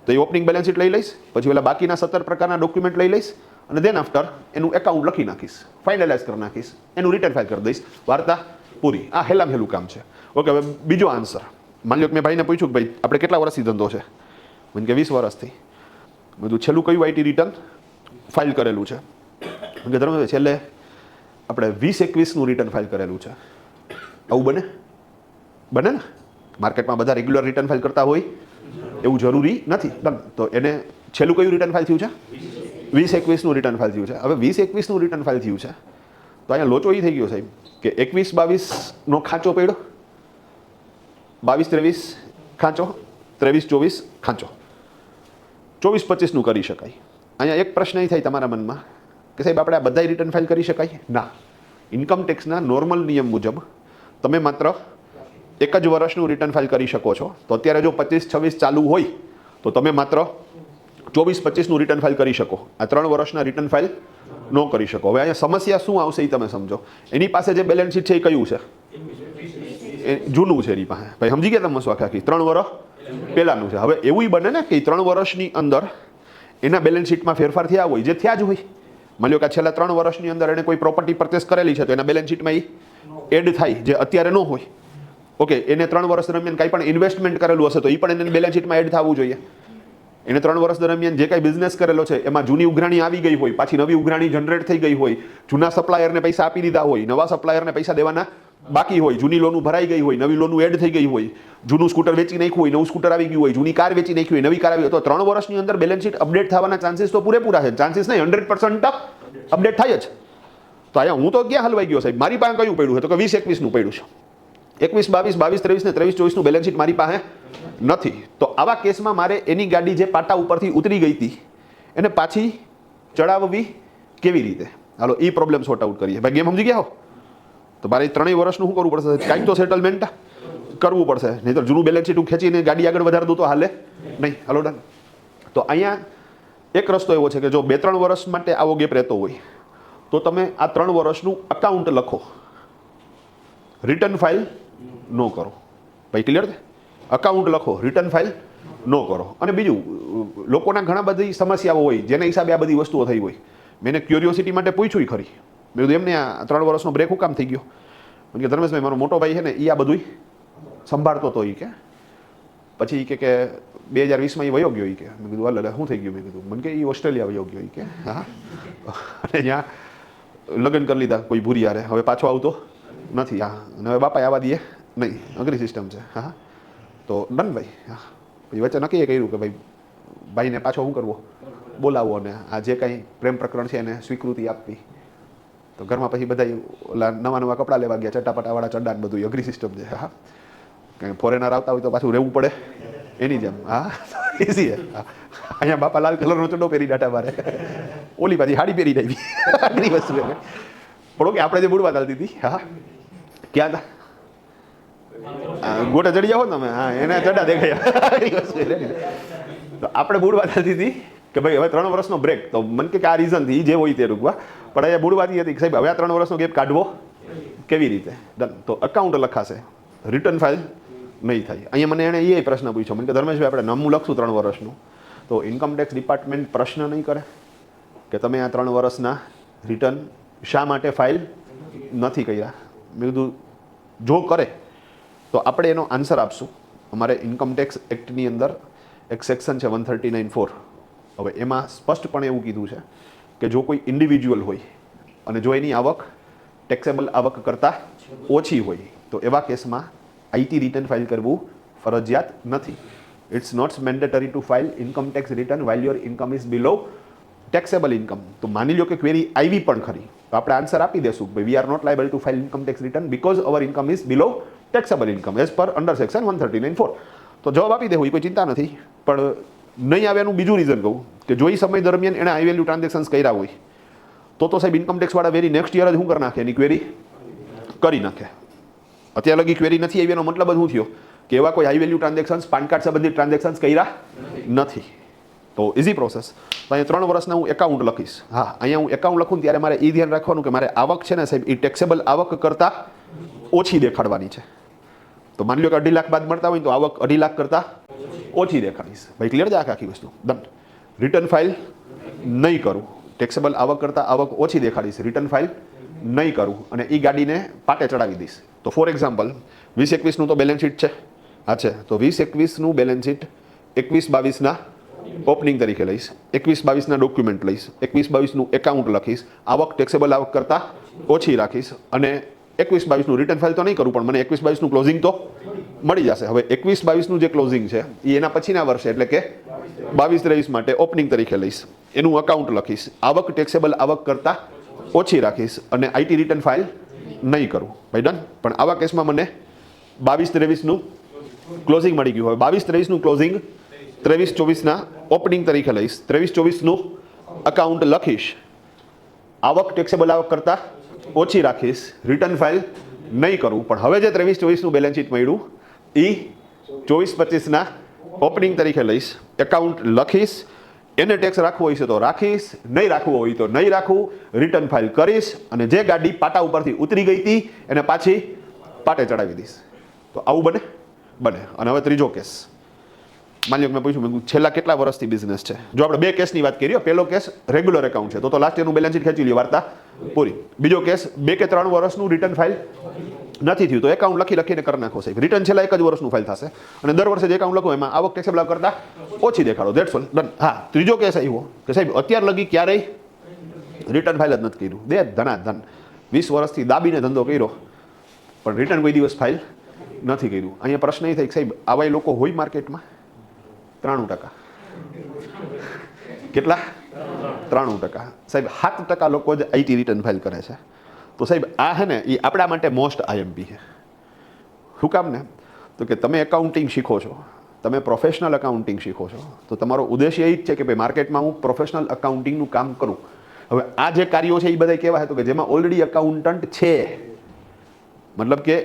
તો એ ઓપનિંગ બેલેન્સ શીટ લઈ લઈશ, પછી ઓલા બાકીના 17 પ્રકારના ડોક્યુમેન્ટ લઈ લઈશ અને દેન આફ્ટર એનું એકાઉન્ટ લખી નાખીશ, ફાઇનલાઇઝ કરી નાખીશ, એનું રિટર્ન ફાઇલ કરી દઈશ, વાર્તા પૂરી. આ હેલું કામ છે. ઓકે, હવે બીજો આન્સર. માની લો કે મેં ભાઈને પૂછ્યું કે ભાઈ આપણે કેટલા વર્ષથી ધંધો છે? મને કે 20 વર્ષથી. બધું છેલ્લું કયું આઈટી રિટર્ન ફાઇલ કરેલું છે? કે ધર્મેશભાઈ છેલ્લે આપણે 20-21નું રિટર્ન ફાઇલ કરેલું છે. આવું બને ને? માર્કેટમાં બધા રેગ્યુલર રિટર્ન ફાઇલ કરતા હોય એવું જરૂરી નથી. તો એને છેલ્લું કયું રિટર્ન ફાઇલ થયું છે? 20-21નું રિટર્ન ફાઇલ થયું છે. હવે 20-21નું રિટર્ન ફાઇલ થયું છે તો અહીંયા લોચો એ થઈ ગયો સાહેબ કે 21-22નો ખાંચો પડ્યો, 22-23 ખાંચો, 23-24 ખાંચો, 24-25નું કરી શકાય. અહીંયા એક પ્રશ્ન એ થાય તમારા મનમાં કે સાહેબ આપણે આ બધા રિટર્ન ફાઇલ કરી શકાય? ના. ઇન્કમ ટેક્સના નોર્મલ નિયમ મુજબ તમે માત્ર એક જ વર્ષનું રિટર્ન ફાઇલ કરી શકો છો. તો અત્યારે જો 25-26 ચાલુ હોય તો તમે માત્ર 24-25નું રિટર્ન ફાઇલ કરી શકો. આ 3 વર્ષના રિટર્ન ફાઇલ ન કરી શકો. હવે અહીંયા સમસ્યા શું આવશે એ તમે સમજો. એની પાસે જે બેલેન્સ શીટ છે એ કયું છે? જૂનું છે એની પાસે. ભાઈ સમજી ગયા તમે શું આખી 3 વર્ષ પહેલાનું છે. હવે એવું બને ને કે 3 વર્ષની અંદર એના બેલેન્સ શીટમાં ફેરફાર થયા હોય જે થયા જ હોય. માની લો કે છેલ્લા 3 વર્ષની અંદર એને કોઈ પ્રોપર્ટી પરચેસ કરેલી છે તો એના બેલેન્સ શીટમાં એ એડ થાય જે અત્યારે ન હોય. ઓકે, એને 3 વર્ષ દરમિયાન કંઈ પણ ઇન્વેસ્ટમેન્ટ કરેલું હશે તો એ પણ એને બેલેન્સ શીટમાં એડ થવું જોઈએ. એને 3 વર્ષ દરમિયાન જે કાંઈ બિઝનેસ કરેલો છે એમાં જૂની ઉઘરાણી આવી ગઈ હોય, પાછી નવી ઉઘરાણી જનરેટ થઈ ગઈ હોય, જૂના સપ્લાયરને પૈસા આપી દીધા હોય, નવા સપ્લાયરને પૈસા દેવાના બાકી હોય, જૂની લોનું ભરાઈ ગઈ હોય, નવી લોનું એડ થઈ ગઈ હોય, જૂનું સ્કૂટર વેચી નાખ્યું હોય, નવું સ્કૂટર આવી ગયું હોય, જૂની કાર વેચી નાખી હોય, નવી કાર આવી હોય, તો 3 વર્ષની અંદર બેલેન્સ શીટ અપડેટ થવાના ચાન્સીસ તો પૂરેપૂરા છે. ચાન્સીસ નહીં, 100% અપડેટ થાય જ. તો અહીંયા હું તો ક્યાં હલવાઈ ગયો સાહેબ? મારી પાસે કયું પડ્યું છે? તો કે 20-21નું પડ્યું છે. 21-22, 22-23 ને 23-24નું બેલેન્સ શીટ મારી પાસે નથી. તો આવા કેસમાં મારે એની ગાડી જે પાટા ઉપરથી ઉતરી ગઈ હતી એને પાછી ચડાવવી કેવી રીતે? હાલો એ પ્રોબ્લેમ સોર્ટ આઉટ કરીએ. ભાઈ ગેમ સમજી ગયા હો? તો મારે 3 વર્ષનું શું કરવું પડશે? કાંઈક તો સેટલમેન્ટ કરવું પડશે, નહીં તો જૂનું બેલેન્સ શીટ હું ખેંચીને ગાડી આગળ વધારી દઉં તો હાલે નહીં. હાલો ડન. તો અહીંયા એક રસ્તો એવો છે કે જો 2-3 વર્ષ માટે આવો ગેપ રહેતો હોય તો તમે આ 3 વર્ષનું અકાઉન્ટ લખો, રિટર્ન ફાઇલ ન કરો. ભાઈ ક્લિયર છે? અકાઉન્ટ લખો, રિટર્ન ફાઇલ ન કરો. અને બીજું, લોકોના ઘણા બધી સમસ્યાઓ હોય જેના હિસાબે આ બધી વસ્તુઓ થઈ હોય. મેં ક્યુરિયોસિટી માટે પૂછ્યું ખરી, મેં કીધું એમને આ 3 વર્ષનો બ્રેક હું કામ થઈ ગયો? કે ધર્મેશભાઈ મારો મોટો ભાઈ છે ને એ આ બધું સંભાળતો હતો. એ કે પછી કે 2020માં એ વયો ગયો. એ કે મેં કીધું હાલ શું થઈ ગયું? મેં કીધું મને કે એ ઓસ્ટ્રેલિયા વયો ગયો. એ કે હા, અને ત્યાં લગ્ન કરી લીધા કોઈ ભૂરી હારે, હવે પાછો આવતો નથી. હા, અને હવે બાપા આવવા દઈએ નહીં, અઘરી સિસ્ટમ છે. હા, તો ડન ભાઈ. હા, પછી વચ્ચે નક્કી કર્યું કે ભાઈને પાછો શું કરવો? બોલાવો અને આ જે કાંઈ પ્રેમ પ્રકરણ છે એને સ્વીકૃતિ આપવી. તો ઘરમાં પછી બધા ઓલા નવા કપડાં લેવા ગયા, ચટાપટાવાળા ચડ્ડા ને બધું. અઘરી સિસ્ટમ છે. હા, કંઈ ફોરેનર આવતા હોય તો પાછું રહેવું પડે એની જેમ. હા, ઇઝી છે. હા, અહીંયા બાપા લાલ કલરનો ચડ્ડો પહેરી ડાટા મારે, ઓલી પાછી હાડી પહેરી આવી. અઘરી વસ્તુ છે. પણ ઓકે, આપણે જે મૂળ વાત ચાલતી હતી. હા, ક્યાં હતા? ગોટા ચડી જાઓ તમે. હા, એને ચડા દેખાયા. તો આપણે મૂળ વાત ચાલતી હતી કે ભાઈ હવે 3 વર્ષનો બ્રેક. તો મને કે આ રીઝનથી જે હોય તે રૂકવા. પણ અહીંયા મૂળ વાત એ હતી કે સાહેબ હવે આ 3 વર્ષનો ગેપ કાઢવો કેવી રીતે? ડન. તો અકાઉન્ટ લખાશે, રિટર્ન ફાઇલ નહીં થાય. અહીંયા મને એણે એ પ્રશ્ન પૂછ્યો. મને કે ધર્મેશભાઈ આપણે નામું લખશું 3 વર્ષનું તો ઇન્કમ ટેક્સ ડિપાર્ટમેન્ટ પ્રશ્ન નહીં કરે કે તમે આ 3 વર્ષના રિટર્ન શા માટે ફાઇલ નથી કર્યા? મેં કીધું જો કરે તો આપણે એનો આન્સર આપશું. અમારે ઇન્કમ ટેક્સ એક્ટની અંદર એક સેક્શન છે 139(4). હવે એમાં સ્પષ્ટપણે એવું કીધું છે કે જો કોઈ ઇન્ડિવિજ્યુઅલ હોય અને જો એની આવક ટેક્સેબલ આવક કરતાં ઓછી હોય તો એવા કેસમાં આઈટી રિટર્ન ફાઇલ કરવું ફરજિયાત નથી. It's not mandatory to file income tax return while your income is below taxable income. તો માની લો કે ક્વેરી આવી પણ ખરી તો આપણે આન્સર આપી દેશું ભાઈ we are not liable to file income tax return because our income is below taxable income as per under section 139(4). તો જવાબ આપી દેવું, કોઈ ચિંતા નથી. પણ નહીં આવે એનું બીજું રીઝન કહું કે જો એ સમય દરમિયાન એણે હાઈ વેલ્યુ ટ્રાન્ઝેક્શન્સ કર્યા હોય તો સાહેબ ઇન્કમ ટેક્સવાળા વેરી નેક્સ્ટ યર જ શું કરી નાખે? એની ક્વેરી કરી નાખે. અત્યાર લગી ક્વેરી નથી આવી એનો મતલબ શું થયો કે એવા કોઈ high value transactions, PAN card સંબંધિત ટ્રાન્ઝેક્શન્સ કર્યા નથી. તો ઇઝી પ્રોસેસ. તો અહીંયા 3 વર્ષના હું એકાઉન્ટ લખીશ. હા, અહીંયા હું એકાઉન્ટ લખું ત્યારે મારે એ ધ્યાન રાખવાનું કે મારે આવક છે ને સાહેબ એ ટેક્સેબલ આવક કરતાં ઓછી દેખાડવાની છે. તો માની લો કે 2.5 લાખ બાદ મળતા હોય તો આવક 2.5 લાખ કરતાં ઓછી દેખાડીશ. ભાઈ ક્લિયર છે આખી વસ્તુ? ડન. રિટર્ન ફાઇલ નહીં કરું, ટેક્સેબલ આવક કરતાં આવક ઓછી દેખાડીશ, રિટર્ન ફાઇલ નહીં કરું અને એ ગાડીને પાટે ચડાવી દઈશ. તો ફોર એક્ઝામ્પલ 20-21નું તો બેલેન્સ શીટ છે. હા છે. તો 20-21નું બેલેન્સ શીટ 21-22ના ઓપનિંગ તરીકે લઈશ, 21-22ના ડોક્યુમેન્ટ લઈશ, 21-22નું એકાઉન્ટ લખીશ, આવક ટેક્સેબલ આવક કરતાં ઓછી રાખીશ અને 21-22નું રિટર્ન ફાઇલ તો નહીં કરું પણ મને 21-22નું ક્લોઝિંગ તો મળી જશે. હવે 21-22નું જે ક્લોઝિંગ છે એ એના પછીના વર્ષે એટલે કે 22-23 માટે ઓપનિંગ તરીકે લઈશ, એનું અકાઉન્ટ લખીશ, આવક ટેક્સેબલ આવક કરતાં ઓછી રાખીશ અને આઈટી રિટર્ન ફાઇલ નહીં કરું. ભાઈ ડન. પણ આવા કેસમાં મને 22-23નું ક્લોઝિંગ મળી ગયું. હવે 22-23નું ક્લોઝિંગ 23-24ના ઓપનિંગ તરીકે લઈશ, 23-24નું અકાઉન્ટ લખીશ, આવક ટેક્સેબલ આવક કરતાં ઓછી રાખીશ, રિટર્ન ફાઇલ નહીં કરું. પણ હવે જે 23-24નું બેલેન્સ શીટ મળ્યું એ 24-25ના ઓપનિંગ તરીકે લઈશ, એકાઉન્ટ લખીશ, એને ટેક્સ રાખવો હોય છે તો રાખીશ, નહીં રાખવું હોય તો નહીં રાખવું, રિટર્ન ફાઇલ કરીશ અને જે ગાડી પાટા ઉપરથી ઉતરી ગઈ હતી એને પાછી પાટે ચડાવી દઈશ. તો આવું બને બને. અને હવે ત્રીજો કેસ, માની લો મેં પૂછ્યું છેલ્લા કેટલા વર્ષથી બિઝનેસ છે. જો આપણે બે કેસની વાત કરીએ, પહેલો કેસ રેગ્યુલર એકાઉન્ટ છે તો લાસ્ટ યરનું બેલેન્સ શીટ ખેંચી લ્યો, વાર્તા પૂરી. બીજો કેસ 2 કે 3 વર્ષનું રિટર્ન ફાઇલ નથી થયું તો એકાઉન્ટ લખીને કરી નાખો સાહેબ, રિટર્ન છેલ્લા 1 જ વર્ષનું ફાઇલ થશે અને દર વર્ષે જે એકાઉન્ટ લખો એમાં આવક ટેક્સેબલ કરતાં ઓછી દેખાડો. That's all, done. હા, ત્રીજો કેસ આવ્યો કે સાહેબ અત્યાર લગી ક્યારેય રિટર્ન ફાઇલ જ નથી કર્યું, દે ધનાધન 20 વર્ષથી દાબીને ધંધો કર્યો પણ રિટર્ન કોઈ દિવસ ફાઇલ નથી કર્યું. અહીંયા પ્રશ્ન એ થાય કે સાહેબ આવા લોકો હોય માર્કેટમાં? 93%. કેટલા? 93%. સાહેબ 7% લોકો જ આઈટી રિટર્ન ફાઇલ કરે છે. તો સાહેબ આ છે ને એ આપણા માટે મોસ્ટ આઈએમપી છે. શું કામ ને? તો કે તમે એકાઉન્ટિંગ શીખો છો, તમે પ્રોફેશનલ એકાઉન્ટિંગ શીખો છો તો તમારો ઉદ્દેશ્ય એ જ છે કે ભાઈ માર્કેટમાં હું પ્રોફેશનલ એકાઉન્ટિંગનું કામ કરું. હવે આ જે કાર્યો છે એ બધા કેવા છે તો કે જેમાં ઓલરેડી એકાઉન્ટન્ટ છે, મતલબ કે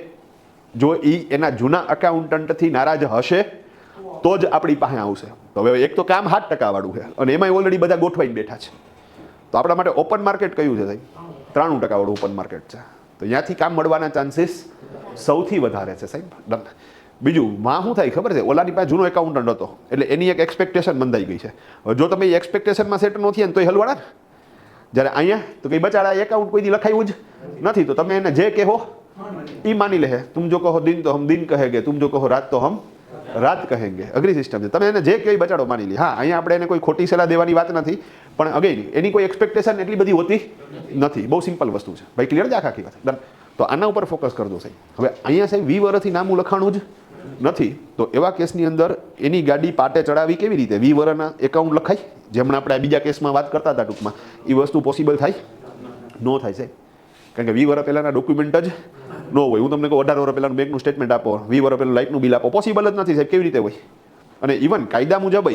જો એ એના જૂના એકાઉન્ટન્ટથી નારાજ હશે તો જ આપણી પાસે આવશે. તો હવે એક તો કામ 7% વાળું છે અને એમાંય ઓલરેડી બધા ગોઠવાઈને બેઠા છે. તો આપણા માટે ઓપન માર્કેટ કયું છે સાહેબ? 93% વાળું ઓપન માર્કેટ છે. તો ત્યાંથી કામ મળવાના ચાન્સીસ સૌથી વધારે છે સાહેબ. ડન. બીજું માં શું થાય ખબર છે, ઓલાની પાસે જૂનો એકાઉન્ટન્ટ હતો એટલે એની એક એક્સપેક્ટેશન બંધાઈ ગઈ છે. હવે જો તમે એ એક્સપેક્ટેશનમાં સેટ ન થયા ને તો એ હલવાડા. જ્યારે અહીંયા તો કંઈ બચાડા એકાઉન્ટ કોઈ દી લખાયું જ નથી તો તમે એને જે કહો એ માની લે. તુમ જો કહો દિન તો હમ દિન કહેંગે, તુમ જો કહો રાત તો હમ રાત કહેંગે. અઘરી સિસ્ટમ છે. તમે એને જે કહે બચાડો માની લે. હા, અહીંયા આપણે એને કોઈ ખોટી સલાહ દેવાની વાત નથી પણ અગેન એની કોઈ એક્સપેક્ટેશન એટલી બધી હોતી નથી. બહુ સિમ્પલ વસ્તુ છે ભાઈ. ક્લિયર છે આખી વાત? ડન. તો આના ઉપર ફોકસ કરજો સાહેબ. હવે અહીંયા સાહેબ 20 વર્ષથી નામું લખાણું જ નથી તો એવા કેસની અંદર એની ગાડી પાટે ચડાવી કેવી રીતે? 20 વર્ષના એકાઉન્ટ લખાય જેમણે આપણે બીજા કેસમાં વાત કરતા હતા ટૂંકમાં, એ વસ્તુ પોસિબલ થાય? નો થાય સાહેબ. કારણ કે 20 વર્ષ પહેલાંના ડોક્યુમેન્ટ જ ન હોય. હું તમને કહું 18 વર્ષ પહેલાંનું બેંકનું સ્ટેટમેન્ટ આપો, 20 વર્ષ પહેલાં લાઇટનું બિલ આપો, પોસિબલ જ નથી સાહેબ. કેવી રીતે હોય? અને ઇવન કાયદા મુજબ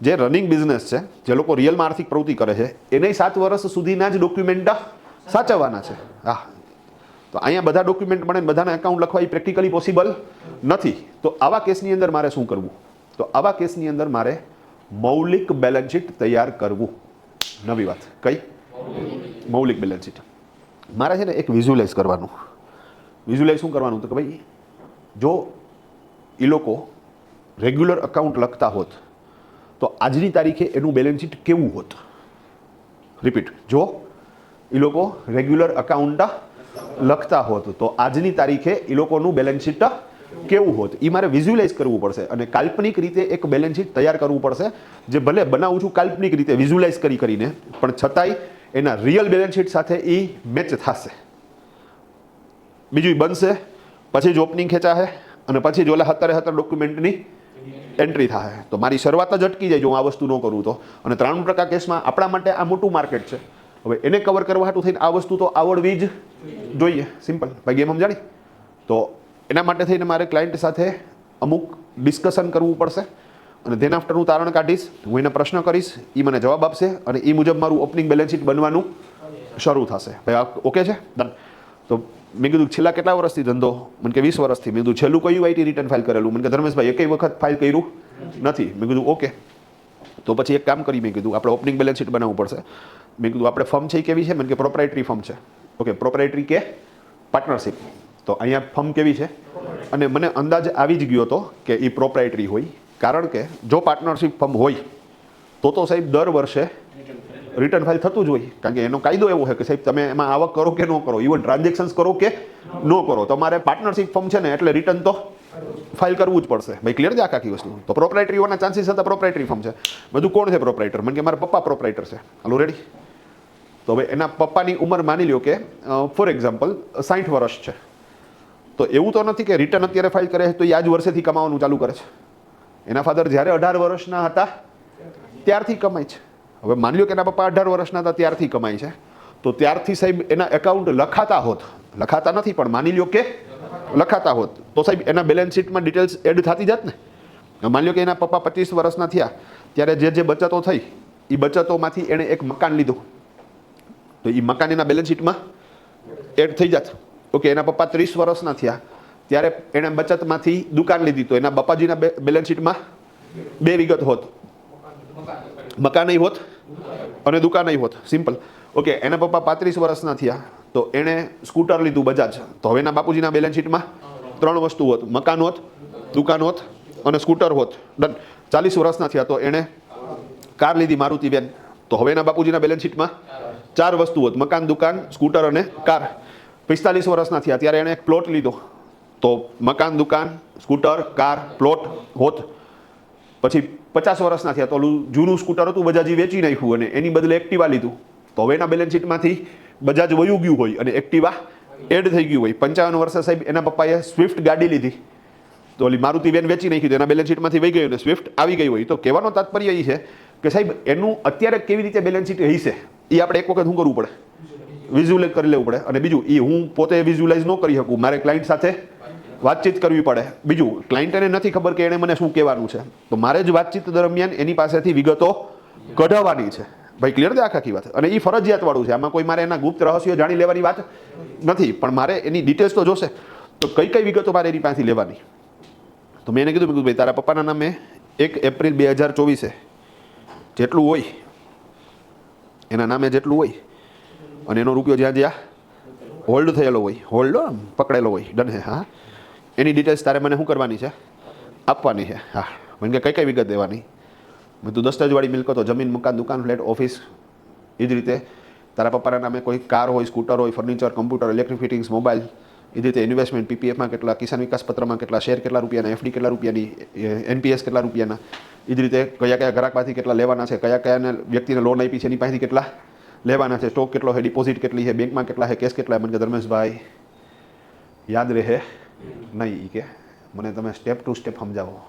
જે રનિંગ બિઝનેસ છે, જે લોકો રિયલમાં આર્થિક પ્રવૃત્તિ કરે છે એને 7 વર્ષ સુધીના જ ડોક્યુમેન્ટ સાચવવાના છે. હા, તો અહીંયા બધા ડોક્યુમેન્ટ મળે બધાના એકાઉન્ટ લખવા એ પ્રેક્ટિકલી પોસિબલ નથી. તો આવા કેસની અંદર મારે શું કરવું? તો આવા કેસની અંદર મારે મૌલિક બેલેન્સ શીટ તૈયાર કરવું. નવી વાત કઈ? મૌલિક બેલેન્સ શીટ મારે છે ને એક વિઝ્યુલાઇઝ કરવાનું. વિઝ્યુલાઇઝ શું કરવાનું? તો કે ભાઈ જો એ લોકો રેગ્યુલર અકાઉન્ટ લખતા હોત તો આજની તારીખે એનું બેલેન્સ શીટ કેવું હોત? રિપીટ, જો એ લોકો રેગ્યુલર અકાઉન્ટ લખતા હોત તો આજની તારીખે એ લોકોનું બેલેન્સ શીટ કેવું હોત? એ મારે વિઝ્યુલાઇઝ કરવું પડશે અને કાલ્પનિક રીતે એક બેલેન્સ શીટ તૈયાર કરવું પડશે જે ભલે બનાવું છું કાલ્પનિક રીતે વિઝ્યુલાઇઝ કરીને પણ છતાંય એના રિયલ બેલેન્સ શીટ સાથે એ મેચ થશે. બીજું બનશે પછી જ ઓપનિંગ ખેંચાશે અને પછી જ ઓલા 17 ડોક્યુમેન્ટની એન્ટ્રી થાય. તો મારી શરૂઆત જ અટકી જાય જો હું આ વસ્તુ ન કરું તો. અને 93% કેસમાં આપણા માટે આ મોટું માર્કેટ છે. હવે એને કવર કરવા હાટું થઈને આ વસ્તુ તો આવડવી જ જોઈએ. સિમ્પલ ભાઈ, ગેમ સમજાણી? તો એના માટે થઈને મારે ક્લાયન્ટ સાથે અમુક ડિસ્કશન કરવું પડશે અને ધેન આફ્ટર હું તારણ કાઢીશ, હું એને પ્રશ્ન કરીશ, એ મને જવાબ આપશે અને એ મુજબ મારું ઓપનિંગ બેલેન્સ શીટ બનવાનું શરૂ થશે. ભાઈ આ ઓકે છે? ડન. તો મેં કીધું છેલ્લા કેટલા વર્ષથી ધંધો? મને કે 20 વર્ષથી. મેં કીધું છેલ્લું કયું આઈટી રિટર્ન ફાઇલ કરેલું? મને કે ધર્મેશભાઈ એકઈ વખત ફાઇલ કર્યું નથી. મેં કીધું ઓકે, તો પછી એક કામ કરી. મેં કીધું આપણે ઓપનિંગ બેલેન્સ શીટ બનાવવું પડશે. મેં કીધું આપણે ફર્મ છે એ કેવી છે? મને કે પ્રોપ્રાઇટરી ફર્મ છે. ઓકે, પ્રોપ્રાઇટરી કે પાર્ટનરશિપ? તો અહીંયા ફર્મ કેવી છે? અને મને અંદાજ આવી જ ગયો હતો કે એ પ્રોપ્રાઇટરી હોય. કારણ કે જો પાર્ટનરશિપ ફર્મ હોય તો સાહેબ દર વર્ષે રિટર્ન ફાઇલ થતું જ હોય. કારણ કે એનો કાયદો એવો છે કે સાહેબ તમે એમાં આવક કરો કે ન કરો, ઇવન ટ્રાન્ઝેક્શન્સ કરો કે ન કરો, તમારે પાર્ટનરશિપ ફર્મ છે ને એટલે રિટર્ન તો ફાઇલ કરવું જ પડશે ભાઈ. ક્લિયર છે આખી વસ્તુ? તો પ્રોપ્રાઇટરી હોવાના ચાન્સીસ હતા. પ્રોપ્રાઇટરી ફર્મ છે. બધું કોણ છે પ્રોપ્રાઇટર? મને કે મારા પપ્પા પ્રોપ્રાઇટર છે. હાલો રેડી? તો હવે એના પપ્પાની ઉંમર માની લ્યો કે ફોર એક્ઝામ્પલ 60 વર્ષ છે. તો એવું તો નથી કે રિટર્ન અત્યારે ફાઇલ કરે તો એ આ જ વર્ષેથી કમાવાનું ચાલુ કરે છે. એના ફાધર જ્યારે 18 વર્ષના હતા ત્યારથી કમાય છે. હવે માની લો કે એના પપ્પા 18 વર્ષના હતા ત્યારથી કમાય છે. તો ત્યારથી સાહેબ એના એકાઉન્ટ લખાતા હોત, લખાતા નથી પણ માની લ્યો કે લખાતા હોત, તો સાહેબ એના બેલેન્સ શીટમાં ડિટેલ્સ એડ થતી જાત ને. માની લો કે એના પપ્પા 25 વર્ષના થયા ત્યારે જે બચતો થઈ એ બચતોમાંથી એણે એક મકાન લીધું, તો એ મકાન એના બેલેન્સ શીટમાં એડ થઈ જાત. ઓકે, એના પપ્પા 30 વર્ષના થયા ત્યારે એણે બચતમાંથી દુકાન લીધી, તો એના બાપાજીના બેલેન્સ શીટમાં 2 વિગત હોત, મકાન હોત અને દુકાન હોત. સિમ્પલ. ઓકે, એના પપ્પા 35 વર્ષના થયા તો એણે સ્કૂટર લીધું બજાજ, તો હવે એના બાપુજીના બેલેન્સ શીટમાં 3 વસ્તુ હોત, મકાન હોત, દુકાન હોત અને સ્કૂટર હોત. ડન. 40 વર્ષના થયા તો એણે કાર લીધી મારુતિ વેન, તો હવે એના બાપુજીના બેલેન્સ શીટમાં 4 વસ્તુ હોત, મકાન, દુકાન, સ્કૂટર અને કાર. 45 વર્ષના થયા ત્યારે એણે એક પ્લોટ લીધો, તો મકાન, દુકાન, સ્કૂટર, કાર, પ્લોટ હોત. પછી 50 વર્ષના થયા તો ઓલું જૂનું સ્કૂટર હતું બજાજી વેચી નાખ્યું અને એની બદલે એક્ટિવા લીધું, તો હવે એના બેલેન્સ શીટમાંથી બજાજ વયું ગયું હોય અને એક્ટિવા એડ થઈ ગયું હોય. 55 વર્ષે સાહેબ એના પપ્પાએ સ્વિફ્ટ ગાડી લીધી, તો ઓલી મારુતિ વેન વેચી નાખી, તો એના બેલેન્સ શીટમાંથી વહી ગયું અને સ્વિફ્ટ આવી ગઈ હોય. તો કહેવાનો તાત્પર્ય એ છે કે સાહેબ એનું અત્યારે કેવી રીતે બેલેન્સ શીટ હશે એ આપણે એક વખત શું કરવું પડે? વિઝ્યુઅલાઇઝ કરી લેવું પડે. અને બીજું એ હું પોતે વિઝ્યુઅલાઇઝ ન કરી શકું, મારે ક્લાયન્ટ સાથે વાતચીત કરવી પડે. બીજું, ક્લાયન્ટને નથી ખબર કે એણે મને શું કહેવાનું છે, તો મારે જ વાતચીત દરમિયાન એની પાસેથી વિગતો કઢાવવાની છે. ભાઈ ક્લિયર છે આખી વાત? અને એ ફરજિયાત વાળું છે. આમાં કોઈ મારે એના ગુપ્ત રહસ્યો જાણી લેવાની વાત નથી, પણ મારે એની ડિટેલ્સ તો જોશે. તો કઈ કઈ વિગતો મારે એની પાસેથી લેવાની? તો મેં એને કીધું ભાઈ તારા પપ્પાના નામે 1 એપ્રિલ 2024 જેટલું હોય, એના નામે જેટલું હોય અને એનો રૂપિયો જ્યાં જ્યાં હોલ્ડ થયેલો હોય, હોલ્ડ પકડેલો હોય, ડન હે? હા, એની ડિટેલ્સ તારે મને શું કરવાની છે? આપવાની છે. હા. મને કે કઈ કઈ વિગત દેવાની? મેં તું દસ્તાવેજવાળી મિલકતો, જમીન, મકાન, દુકાન, ફ્લેટ, ઓફિસ, એ જ રીતે તારા પપ્પાના નામે કોઈ કાર હોય, સ્કૂટર હોય, furniture, computer, electric fittings, mobile, એ રીતે ઇન્વેસ્ટમેન્ટ, પીપીએફમાં કેટલા, કિસાન વિકાસ પત્રમાં કેટલા, શેર કેટલા રૂપિયાના, એફડી કેટલા રૂપિયાની, એનપીએસ કેટલા રૂપિયાના, એ જ રીતે કયા કયા ગ્રાહકમાંથી કેટલા લેવાના છે, કયા કયા વ્યક્તિને લોન આપી છે એની પાસેથી કેટલા લેવાના છે, સ્ટોક કેટલો છે, ડિપોઝિટ કેટલી છે, બેંકમાં કેટલા છે, કેશ કેટલા. મને કે ધર્મેશભાઈ યાદ રહે નહીં, કે મને તમે સ્ટેપ ટુ સ્ટેપ સમજાવો.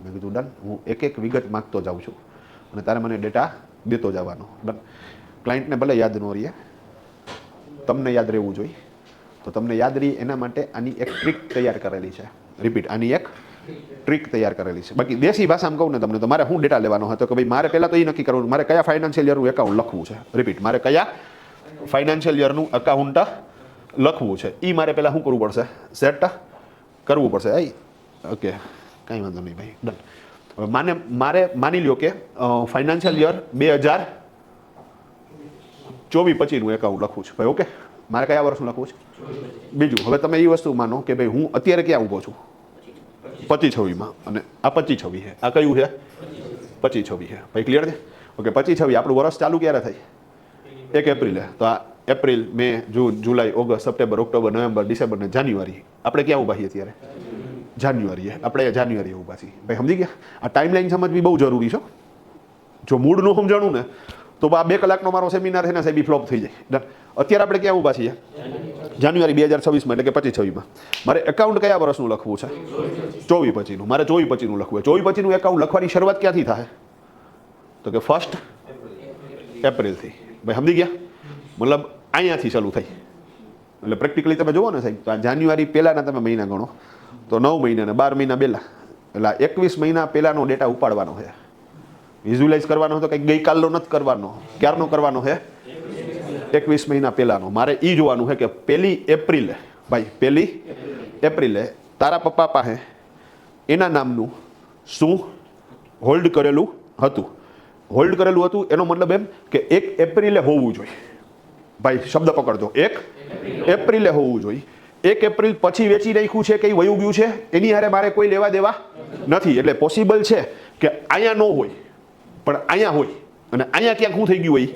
મેં કીધું ડન, હું એક એક વિગત માગતો જાઉં છું અને તારે મને ડેટા દેતો જવાનો. ડન. ક્લાયન્ટને ભલે યાદ ન રહે, તમને યાદ રહેવું જોઈએ. તો તમને યાદ રહી એના માટે આની એક ટ્રીક તૈયાર કરેલી છે. રિપીટ, આની એક ટ્રીક તૈયાર કરેલી છે. બાકી દેશી ભાષામાં કહું ને તમને, તો મારે શું ડેટા લેવાનો હતો કે ભાઈ મારે પહેલાં તો એ નક્કી કરવું મારે કયા ફાઇનાન્શિયલ યરનું એકાઉન્ટ લખવું છે. રિપીટ, મારે કયા ફાઇનાન્શિયલ યરનું એકાઉન્ટ લખવું છે એ મારે પહેલાં શું કરવું પડશે? સેટ કરવું પડશે. ઓકે, કાંઈ વાંધો નહીં ભાઈ, ડન. હવે મારે માની લ્યો કે ફાઇનાન્શિયલ યર 2024-25નું એકાઉન્ટ લખવું છે ભાઈ. ઓકે, મારે કયા વર્ષનું લખવું છે? બીજું, હવે તમે એ વસ્તુ માનો કે ભાઈ હું અત્યારે ક્યાં ઊભો છું? 25-26માં, અને આ 25-26 છે. આ કયું છે? 25-26 છે ભાઈ. ક્લિયર છે? ઓકે, 25-26 આપણું વર્ષ ચાલુ ક્યારે થાય? 1 એપ્રિલે. તો આ April, May, June, July, August, September, October, November, December ને જાન્યુઆરી. આપણે ક્યાં ઊભા છીએ અત્યારે? જાન્યુઆરી. આપણે જાન્યુઆરી ઊભા છીએ ભાઈ. સમજી ગયા? આ ટાઈમલાઈન સમજવી બહુ જરૂરી છે. જો મૂડ ન સમજાણું ને તો આ 2 કલાકનો મારો સેમિનાર છે ને સાહેબ ફ્લોપ થઈ જાય. અત્યારે આપણે ક્યાં ઊભા છીએ? જાન્યુઆરી 2026માં, એટલે કે 25-26માં. મારે એકાઉન્ટ કયા વર્ષનું લખવું છે? 24-25નું. મારે 24-25નું લખવું છે. 24-25નું એકાઉન્ટ લખવાની શરૂઆત ક્યાંથી થાય? તો કે 1 એપ્રિલથી. ભાઈ સમજી ગયા? મતલબ અહીંયાથી ચાલુ થઈ. એટલે પ્રેક્ટિકલી તમે જુઓ ને સાહેબ, તો આ જાન્યુઆરી પહેલાંના તમે મહિના ગણો તો 9 મહિના ને 12 મહિના પહેલાં, એટલે 21 મહિના પહેલાંનો ડેટા ઉપાડવાનો છે. વિઝ્યુલાઇઝ કરવાનો તો કંઈક ગઈકાલનો નથી કરવાનો. ક્યારનો કરવાનો છે? 21 મહિના પહેલાંનો. મારે એ જોવાનું છે કે 1 એપ્રિલે, ભાઈ 1 એપ્રિલે તારા પપ્પા પાસે એના નામનું શું હોલ્ડ કરેલું હતું? હોલ્ડ કરેલું હતું એનો મતલબ એમ કે 1 એપ્રિલે હોવું જોઈએ. ભાઈ શબ્દ પકડજો, 1 એપ્રિલે હોવું જોઈએ. 1 એપ્રિલ પછી વેચી નાખ્યું છે કે વયું ગયું છે એની હારે મારે કોઈ લેવા દેવા નથી. એટલે પોસિબલ છે કે અહીંયા ન હોય પણ અહીંયા હોય, અને અહીંયા ક્યાંક શું થઈ ગયું હોય?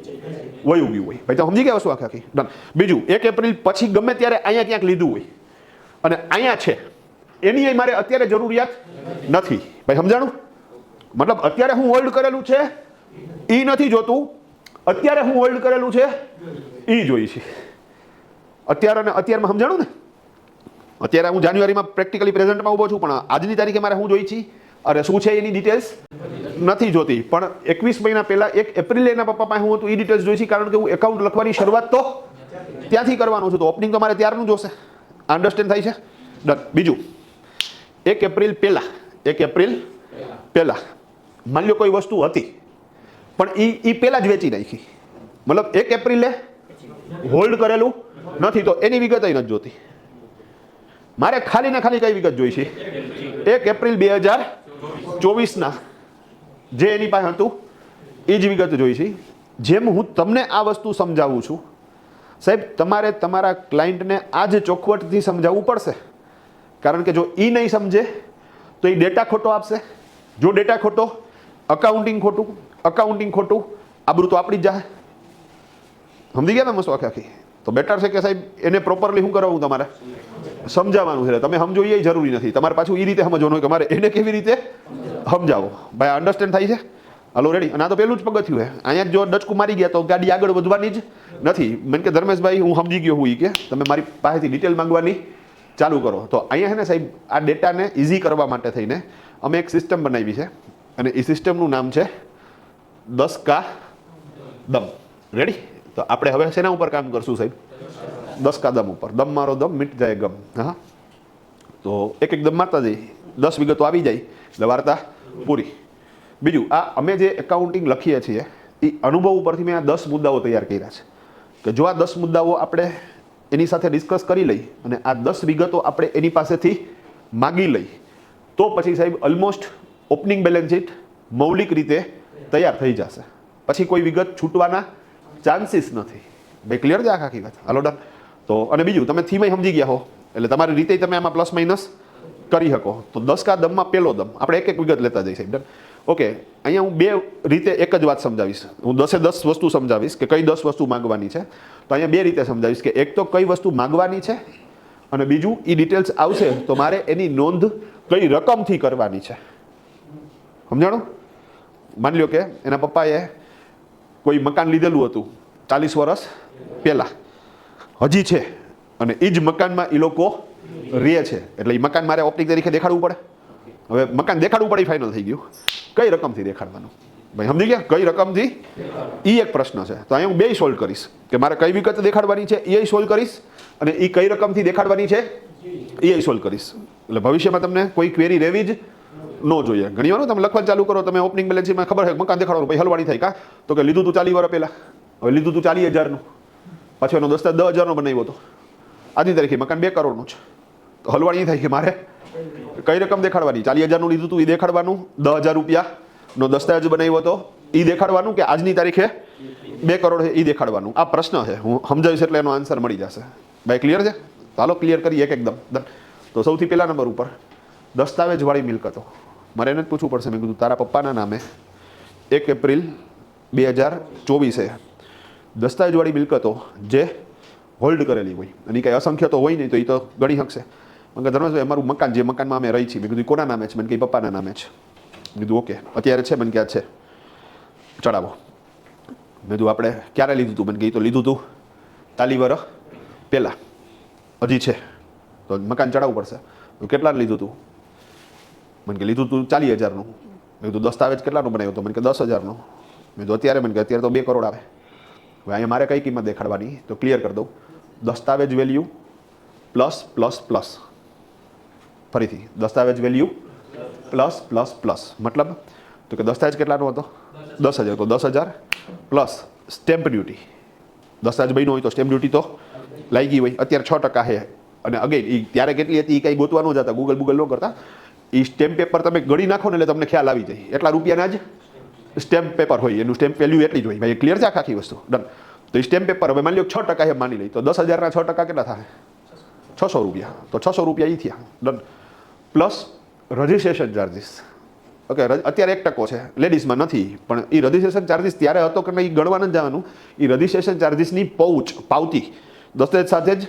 વયું ગયું હોય. ભાઈ તો સમજી ગયા વસ્તુ આખી? ડન. બીજું, 1 એપ્રિલ પછી ગમે ત્યારે અહીંયા ક્યાંક લીધું હોય અને અહીંયા છે એની મારે અત્યારે જરૂરિયાત નથી. ભાઈ સમજાણું? મતલબ અત્યારે હું હોલ્ડ કરેલું છે એ નથી જોતું, અત્યારે હું હોલ્ડ કરેલું છે એ જોઈ છે. અત્યારે ને અત્યારમાં સમજાણું ને? અત્યારે હું જાન્યુઆરીમાં પ્રેક્ટિકલી પ્રેઝન્ટમાં ઊભો છું, પણ આજની તારીખે મારે શું જોઈ છે અરે શું છે એની ડિટેલ્સ નથી જોતી. પણ 21 મહિના પહેલા 1 એપ્રિલે એના પપ્પા પાસે હું હતું એ ડિટેલ્સ જોઈ છે, કારણ કે હું એકાઉન્ટ લખવાની શરૂઆત તો ત્યાંથી કરવાનું છું, તો ઓપનિંગ તો મારે ત્યારનું જોશે. અન્ડરસ્ટેન્ડ થાય છે? ડન. બીજું 1 એપ્રિલ પહેલા 1 એપ્રિલ પહેલા માની લો કોઈ વસ્તુ હતી પણ એ પહેલા જ વેચી નાખી, મતલબ 1 એપ્રિલે હોલ્ડ કરેલું નથી, તો એની વિગત નથી જોતી મારે. ખાલી ને ખાલી કઈ વિગત જોઈ છે? 1 એપ્રિલ 2024 જે એની પાસે હતું એ જ વિગત જોઈ છે. જેમ હું તમને આ વસ્તુ સમજાવું છું સાહેબ, તમારે તમારા ક્લાયન્ટને આ જ ચોખવટથી સમજાવવું પડશે, કારણ કે જો એ નહીં સમજે તો એ ડેટા ખોટો આપશે. જો ડેટા ખોટો, અકાઉન્ટિંગ ખોટું, આબરૂ તો આપણી જ જાય. સમજી ગયા તમે? મસ્ત આખી. તો બેટર છે કે સાહેબ એને પ્રોપરલી શું કરવું, તમારે સમજાવવાનું છે. તમે સમજો એ જરૂરી નથી, તમારે પાછું એ રીતે સમજવાનું હોય કે મારે એને કેવી રીતે સમજાવો. ભાઈ અન્ડરસ્ટેન્ડ થાય છે? Hello, ready? અને આ તો પેલું જ પગથિયું છે. અહીંયા જો ડચકું મારી ગયા તો ગાડી આગળ વધવાની જ નથી. મેં કે ધર્મેશભાઈ હું સમજી ગયો હું, કે તમે મારી પાસેથી ડિટેલ માંગવાની ચાલુ કરો. તો અહીંયા છે ને સાહેબ, આ ડેટાને ઇઝી કરવા માટે થઈને અમે એક સિસ્ટમ બનાવી છે, અને એ સિસ્ટમનું નામ છે 10 કા દમ. રેડી? તો આપણે હવે શેના ઉપર કામ કરશું સાહેબ? 10 કા દમ ઉપર. દમ મારો દમ મિટ જાય ગમ. હા, તો એક દમ મારતા જઈ 10 વિગતો આવી જાય એટલે વાર્તા પૂરી. બીજું, આ અમે જે એકાઉન્ટિંગ લખીએ છીએ એ અનુભવ ઉપરથી મેં આ 10 મુદ્દાઓ તૈયાર કર્યા છે, કે જો આ 10 મુદ્દાઓ આપણે એની સાથે ડિસ્કસ કરી લઈ અને આ 10 વિગતો આપણે એની પાસેથી માગી લઈ, તો પછી સાહેબ ઓલમોસ્ટ ઓપનિંગ બેલેન્સ શીટ મૌલિક રીતે તૈયાર થઈ જશે. પછી કોઈ વિગત છૂટવાના ચાન્સીસ નથી. ભાઈ ક્લિયર છે આખી વાત? હાલો ડન. તો અને બીજું, તમે થીમ સમજી ગયા હો એટલે તમારી રીતે તમે આમાં પ્લસ માઇનસ કરી શકો. તો 10 કા દમમાં પહેલો દમ આપણે એક વિગત લેતા જઈએ સાહેબ. ડન. ઓકે, અહીંયા હું 2 રીતે એક જ વાત સમજાવીશ. હું 10 વસ્તુ સમજાવીશ કે કઈ 10 વસ્તુ માંગવાની છે. તો અહીંયા 2 રીતે સમજાવીશ કે એક તો કઈ વસ્તુ માંગવાની છે, અને બીજું એ ડિટેલ્સ આવશે તો મારે એની નોંધ કઈ રકમથી કરવાની છે. સમજાણું? માની લો કે એના પપ્પાએ કોઈ મકાન લીધેલું હતું 40 વર્ષ પહેલાં, હજી છે, અને એ જ મકાનમાં એ લોકો રહે છે, એટલે એ મકાન મારે ઓપનિંગ તરીકે દેખાડવું પડે. હવે મકાન દેખાડવું પડે, ફાઇનલ થઈ ગયું. કઈ રકમથી દેખાડવાનું? ભાઈ સમજી ગયા? કઈ રકમથી? એ એક પ્રશ્ન છે. તો અહીંયા હું 2 સોલ્વ કરીશ, કે મારે કઈ વિગત દેખાડવાની છે એ સોલ્વ કરીશ, અને એ કઈ રકમથી દેખાડવાની છે એ સોલ્વ કરીશ. એટલે ભવિષ્યમાં તમને કોઈ ક્વેરી રહેવી જ ન જોઈએ. ઘણી વાર તમે લખવાનું ચાલુ કરો, તમે ઓપનિંગ બેલેન્સ શીટમાં ખબર છે મકાન દેખાડવાનું, પછી હલવાડી થાય કા તો કે લીધું તું 40 વર્ષ પહેલા, હવે લીધું તું 40,000નું, પાછો એનો દસ્તાવેજ 10,000નો બનાવ્યો હતો, આજની તારીખે મકાન 2 કરોડનું છે. તો હલવાડી થાય કે મારે કઈ રકમ દેખાડવાની? 40,000નું લીધું તું એ દેખાડવાનું, 10,000 રૂપિયાનો દસ્તાવેજ બનાવ્યો હતો એ દેખાડવાનું, કે આજની તારીખે 2 કરોડ છે એ દેખાડવાનું. આ પ્રશ્ન છે, હું સમજાવીશ એટલે એનો આન્સર મળી જશે. ભાઈ ક્લિયર છે? ચાલો ક્લિયર કરીએ એકદમ. તો સૌથી પહેલા નંબર ઉપર દસ્તાવેજવાળી મિલકતો. મારે એને જ પૂછવું પડશે. મેં કીધું તારા પપ્પાના નામે 1 એપ્રિલ 2024 દસ્તાવેજવાળી મિલકતો જે હોલ્ડ કરેલી હોય, અને કંઈ અસંખ્ય તો હોય નહીં તો એ તો ગણી શકશે. મને ધર્મેશભાઈ અમારું મકાન, જે મકાનમાં અમે રહી છીએ, મેં કીધું કોના નામે છે? મને કંઈ પપ્પાના નામે છે. મેં કીધું ઓકે, અત્યારે છે? મને ક્યાં છે? ચડાવો. મેં કીધું આપણે ક્યારે લીધું હતું? મને કહી તો લીધું હતું 40 વર્ષ પહેલાં, હજી છે તો મકાન ચડાવવું પડશે. કેટલાને લીધું હતું? મને કે લીધું હતું 40,000નું. મેં કીધું દસ્તાવેજ કેટલાનો બનાવ્યો હતો? મને કે 10,000નો. મેં કીધું અત્યારે? મને કે અત્યારે તો 2 કરોડ આવે. હવે અહીંયા મારે કઈ કિંમત દેખાડવાની? તો ક્લિયર કરી દઉં. દસ્તાવેજ વેલ્યુ પ્લસ પ્લસ પ્લસ. ફરીથી દસ્તાવેજ વેલ્યુ પ્લસ પ્લસ પ્લસ. મતલબ તો કે દસ્તાવેજ કેટલાનો હતો? 10,000. તો 10,000 પ્લસ સ્ટેમ્પ ડ્યુટી. દસ્તાવેજ બન્યો હોય તો સ્ટેમ્પ ડ્યુટી તો લાગી હોય. અત્યારે 6% છે. અને અગેન એ ત્યારે કેટલી હતી એ કંઈ ગોતવા ન જતા, ગૂગલ ન કરતા. એ સ્ટેમ્પ પેપર તમે ગણી નાખો ને એટલે તમને ખ્યાલ આવી જાય. એટલા રૂપિયાના જ સ્ટેમ્પ પેપર હોય, એનું સ્ટેમ્પ વેલ્યુ એટલી જ હોય. ભાઈ ક્લિયર છે આખી વસ્તુ? ડન. તો એ સ્ટેમ્પ પેપર હવે માની લો 6% માની લઈ, તો 10,000ના 6% કેટલા થાય? 600 રૂપિયા. તો 600 રૂપિયા એ થયા. Done. Plus registration charges. Okay, અત્યારે 1% છે, લેડીઝમાં નથી, પણ એ રજિસ્ટ્રેશન ચાર્જીસ ત્યારે હતો કે નહીં ગણવા નથી જવાનું. એ રજિસ્ટ્રેશન ચાર્જીસની પાવતી દસ્તાવેજ સાથે જ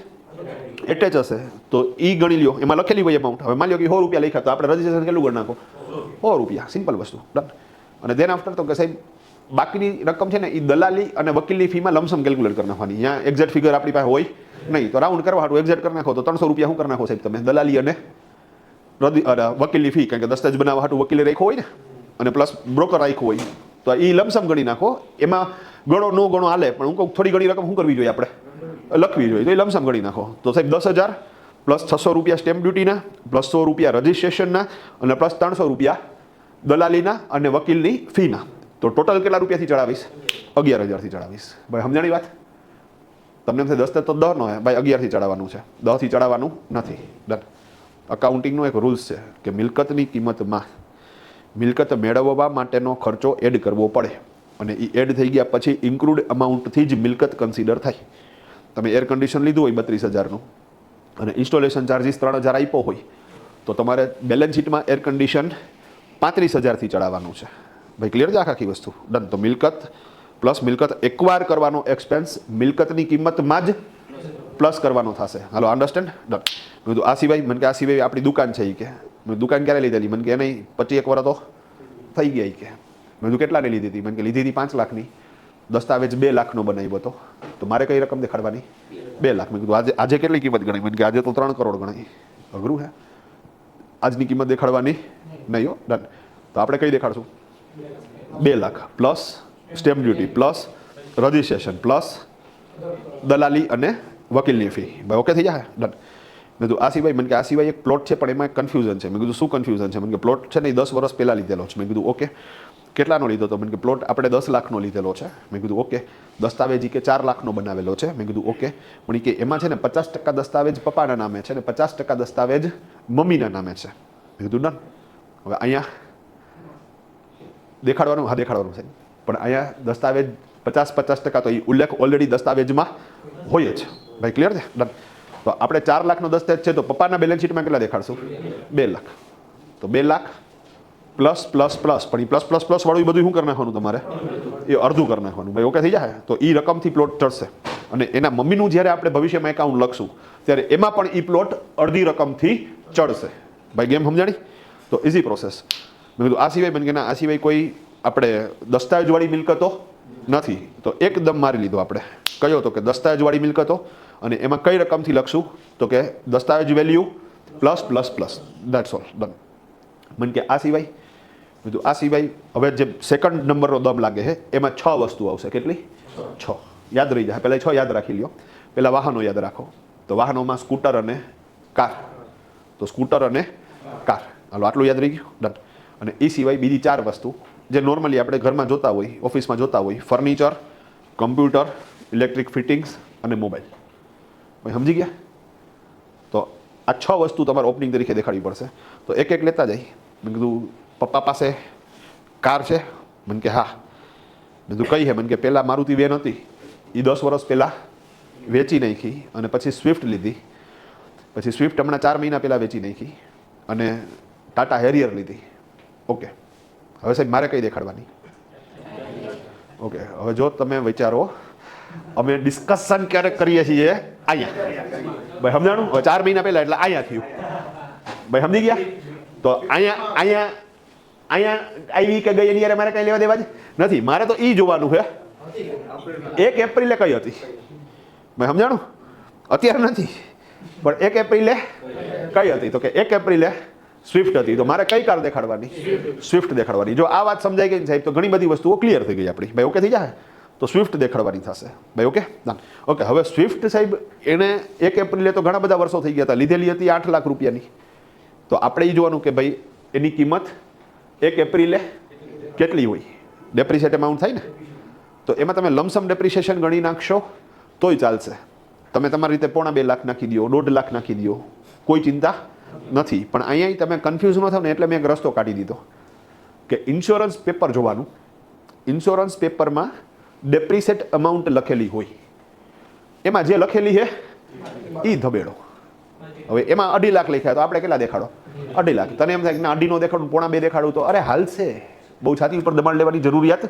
એટેચ હશે તો એ ગણી લ્યો, એમાં લખેલી હોય અમાઉન્ટ. હવે માની લો કે 100 રૂપિયા લખ્યા તો આપણે રજીસ્ટ્રેશન કેટલું ગણી નાખો? 100 રૂપિયા. સિમ્પલ વસ્તુ, ડન. અને દેન આફ્ટર તો કે સાહેબ બાકીની રકમ છે ને એ દલાલી અને વકીલની ફીમાં લમસમ કેલ્ક્યુલેટ કરી નાખવાની. અહીંયા એક્ઝેક્ટ ફિગર આપણી પાસે હોય નહીં, તો રાઉન્ડ કરવા હાટું એક્ઝેક્ટ કરી નાખો તો 300 રૂપિયા શું કરી નાખો સાહેબ તમે? દલાલી અને વકીલની ફી, કારણ કે દસ્તાવેજ બનાવવા હાટું વકીલે રાખ્યો હોય ને, અને પ્લસ બ્રોકર રાખ્યો હોય, તો એ લમસમ ગણી નાખો. એમાં ગણો નો ગણો હાલે, પણ હું કહું થોડી ઘણી રકમ શું કરવી જોઈએ આપણે? લખવી જોઈએ. તો એ લમસમ ગણી નાખો. તો સાહેબ 10,000 પ્લસ 600 રૂપિયા સ્ટેમ્પ ડ્યુટીના, પ્લસ 100 રૂપિયા રજિસ્ટ્રેશનના, અને પ્લસ 300 રૂપિયા દલાલીના અને વકીલની ફીના. તો ટોટલ કેટલા રૂપિયાથી ચડાવીશ? 11,000થી ચડાવીશ. ભાઈ સમજાણી વાત? તમને એમ થાય 10 તો 10 નો હે ભાઈ, 11થી ચડાવવાનું છે, 10થી ચડાવવાનું નથી. ડન. અકાઉન્ટિંગનો એક રૂલ્સ છે કે મિલકતની કિંમતમાં મિલકત મેળવવા માટેનો ખર્ચો એડ કરવો પડે, અને એ એડ થઈ ગયા પછી ઇન્ક્લુડ અમાઉન્ટથી જ મિલકત કન્સિડર થાય. તમે એર કન્ડિશન લીધું હોય 32,000નું અને ઇન્સ્ટોલેશન ચાર્જિસ 3,000 આપ્યો હોય, તો તમારે બેલેન્સ શીટમાં એર કન્ડિશન 35,000થી ચડાવવાનું છે. ભાઈ ક્લિયર છે આખી વસ્તુ? ડન. તો મિલકત પ્લસ મિલકત એકવાર કરવાનો એક્સપેન્સ મિલકતની કિંમતમાં જ પ્લસ કરવાનો થશે. હાલો અન્ડરસ્ટેન્ડ? ડન. મેં કીધું આ સિવાય, મને કે આ સિવાય આપણી દુકાન છે એ કે. મેં દુકાન ક્યારે લીધેલી? મને કે નહીં 25 વર્ષ તો થઈ ગયા કે. મેં કીધું કેટલાની લીધી હતી? મને કે લીધી હતી 5 લાખની, દસ્તાવેજ 2 લાખનો બનાવ્યો હતો, તો મારે કઈ રકમ દેખાડવાની? 2 લાખ. મેં કીધું આજે કેટલી કિંમત ગણાય? મને કે આજે તો 3 કરોડ ગણાય. અઘરું હે, આજની કિંમત દેખાડવાની નહીં હો. ડન. તો આપણે કઈ દેખાડશું? 2 lakh plus stamp duty plus registration plus દલાલી અને વકીલની ફી. ભાઈ ઓકે થઈ જાય? ડન. મેં કીધું આ સિવાય, મને કે આ સિવાય એક પ્લોટ છે પણ એમાં એક કન્ફ્યુઝન છે. મેં કીધું શું કન્ફ્યુઝન છે? મને કે પ્લોટ છે ને એ 10 વર્ષ પહેલાં લીધેલો છે. મેં કીધું ઓકે. કેટલાનો લીધો હતો? મને કે પ્લોટ આપણે 10 લાખનો લીધેલો છે. મેં કીધું ઓકે. દસ્તાવેજ કે 4 લાખનો બનાવેલો છે. મેં કીધું ઓકે. પણ એ કે એમાં છે ને 50% દસ્તાવેજ પપ્પાના નામે છે ને 50% દસ્તાવેજ મમ્મીના નામે છે. મેં કીધું ડન. હવે અહીંયા દેખાડવાનું? હા દેખાડવાનું છે, પણ અહીંયા દસ્તાવેજ 50% તો એ ઉલ્લેખ ઓલરેડી દસ્તાવેજમાં હોય જ. ભાઈ ક્લિયર છે? ડન. તો આપણે 4 લાખનો દસ્તાવેજ છે તો પપ્પાના બેલેન્સ શીટમાં કેટલા દેખાડશું? 2 લાખ. તો 2 લાખ પ્લસ પ્લસ પ્લસ, પણ એ પ્લસ પ્લસ પ્લસ વાળું એ બધું શું કરી નાખવાનું તમારે? એ અડધું કરી નાખવાનું. ભાઈ ઓકે થઈ જાય? તો એ રકમથી પ્લોટ ચડશે, અને એના મમ્મીનું જ્યારે આપણે ભવિષ્યમાં એકાઉન્ટ લખશું ત્યારે એમાં પણ એ પ્લોટ અડધી રકમથી ચડશે. ભાઈ ગેમ સમજાણી? તો ઇઝી પ્રોસેસ. મેં કીધું આ સિવાય, મને કે ના આ સિવાય કોઈ આપણે દસ્તાવેજવાળી મિલકતો નથી. તો એકદમ મારી લીધો આપણે. કયો? તો કે દસ્તાવેજવાળી મિલકતો, અને એમાં કઈ રકમથી લખશું? તો કે દસ્તાવેજ value plus plus plus. That's all. Done. મને કે આ સિવાય? મેં કીધું આ સિવાય હવે જે સેકન્ડ નંબરનો દમ લાગે છે એમાં 6 વસ્તુ આવશે. કેટલી? 6. યાદ રહી જાય. પહેલાં 6 યાદ રાખી લ્યો. પહેલાં વાહનો યાદ રાખો. તો વાહનોમાં સ્કૂટર અને કાર. તો સ્કૂટર અને કાર. હાલો આટલું યાદ રહી ગયું? ડન. અને એ સિવાય બીજી 4 વસ્તુ જે નોર્મલી આપણે ઘરમાં જોતા હોય, ઓફિસમાં જોતા હોય: ફર્નિચર, કમ્પ્યુટર, ઇલેક્ટ્રિક ફિટિંગ્સ અને મોબાઈલ. ભાઈ સમજી ગયા? તો આ 6 વસ્તુ તમારે ઓપનિંગ તરીકે દેખાડવી પડશે. તો એક એક લેતા જાય. મેં કીધું પપ્પા પાસે કાર છે? મને કે હા. મેં કીધું કઈ છે? મને કે પહેલાં મારુતિ વેન હતી, એ 10 વર્ષ પહેલાં વેચી નાખી, અને પછી સ્વિફ્ટ લીધી. પછી સ્વિફ્ટ હમણાં 4 મહિના પહેલાં વેચી નાખી, અને ટાટા હેરિયર લીધી. ઓકે. હવે સાહેબ મારે કઈ દેખાડવાની? ઓકે. હવે જો તમે વિચારો, અમે ડિસ્કશન ક્યારેક કરીએ છીએ અહીંયા. ભાઈ સમજાણું? હવે 4 મહિના પહેલાં એટલે અહીંયા થયું. ભાઈ સમજી ગયા? તો અહીંયા આવી કે ગઈ એની યારે મારે કઈ લેવા દેવા જ નથી. મારે તો એ જોવાનું છે 1 એપ્રિલે કઈ હતી. ભાઈ સમજાણું? અત્યારે નથી, પણ 1 એપ્રિલે કઈ હતી? તો કે 1 એપ્રિલે સ્વિફ્ટ હતી. તો મારે કઈ કાર દેખાડવાની? સ્વિફ્ટ દેખાડવાની. જો આ વાત સમજાઈ ગઈ સાહેબ તો ઘણી બધી વસ્તુઓ ક્લિયર થઈ ગઈ આપણી. ભાઈ ઓકે થઈ જાય? તો સ્વિફ્ટ દેખાડવાની થશે. ભાઈ ઓકે? ઓકે. હવે સ્વિફ્ટ સાહેબ એને 1 એપ્રિલે તો ઘણા બધા વર્ષો થઈ ગયા હતા, લીધેલી હતી 8 લાખ રૂપિયાની. તો આપણે એ જોવાનું કે ભાઈ એની કિંમત 1 એપ્રિલે કેટલી હોય? ડેપ્રિશિએટ અમાઉન્ટ થાય ને, તો એમાં તમે લમસમ ડેપ્રિશિએશન ગણી નાખશો તોય ચાલશે. તમે તમારી રીતે 2.5 લાખ નાખી દો, 1.5 લાખ નાખી દો, કોઈ ચિંતા નથી. પણ અહીંયા તમે કન્ફ્યુઝ ન થાવ ને એટલે મેં એક રસ્તો કાઢી દીધો કે ઇન્સ્યોરન્સ પેપર જોવાનું. ઇન્સ્યોરન્સ પેપરમાં ડેપ્રિશિએટ અમાઉન્ટ લખેલી હોય, એમાં જે લખેલી છે એ ધબેડો. હવે એમાં 2.5 લાખ લખ્યા તો આપણે કેટલા દેખાડો? 2.5 લાખ. તને એમ થાય કે ના 2.5 નો દેખાડું, 1.5 દેખાડું, તો અરે હાલશે, બહુ છાતી ઉપર દબાણ લેવાની જરૂરિયાત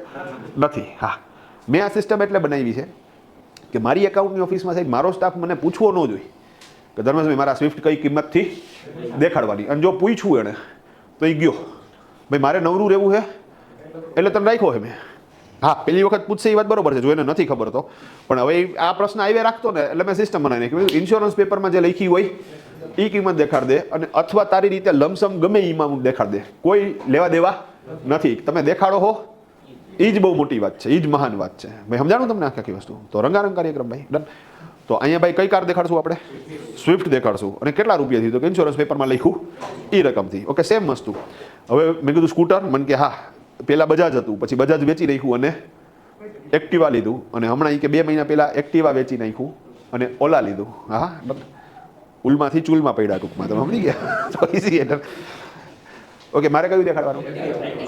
નથી. હા, મેં આ સિસ્ટમ એટલે બનાવી છે કે મારી એકાઉન્ટની ઓફિસમાં સાહેબ મારો સ્ટાફ મને પૂછવો ન જોઈએ કે કે ધર્મેશભાઈ મારા સ્વિફ્ટ કઈ કિંમતથી દેખાડવાની, અને જો પૂછ્યું એને તો એ ગયો ભાઈ મારે નવરું રહેવું છે એટલે તને રાખ્યો છે મેં. હા પેલી વખત પૂછશે એ વાત બરોબર છે, જો એને નથી ખબર તો, પણ હવે આ પ્રશ્ન આવ્યા રાખતો ને એટલે મેં સિસ્ટમ બનાવી નાખી. ઇન્સ્યોરન્સ પેપરમાં જે લખી હોય એ કિંમત દેખાડ દે, અને અથવા તારી રીતે લમસમ ગમે એમાં દેખાડ દે, કોઈ લેવા દેવા નથી. તમે દેખાડો હો એ જ બહુ મોટી વાત છે, એ જ મહાન વાત છે ભાઈ. સમજાણું તમને આખી વસ્તુ? તો રંગારંગ કાર્યક્રમ ભાઈ ડન. તો અહીંયા ભાઈ કઈ કાર દેખાડશું આપણે? સ્વિફ્ટ દેખાડશું. અને કેટલા રૂપિયાથી? તો કે ઇન્સ્યોરન્સ પેપરમાં લખ્યું એ રકમથી. ઓકે સેમ વસ્તુ. હવે મેં કીધું સ્કૂટર, મને કે હા પેલા બજાજ હતું, પછી બજાજ વેચી નાખ્યું અને એક્ટિવા લીધું, અને હમણાં કે 2 મહિના પહેલા એક્ટિવા વેચી નાખ્યું અને ઓલા લીધું. હા ઉલમાંથી ચૂલમાં પડ્યા ટૂંકમાં, તમે સમજી ગયા? ઓકે મારે કયું દેખાડવાનું?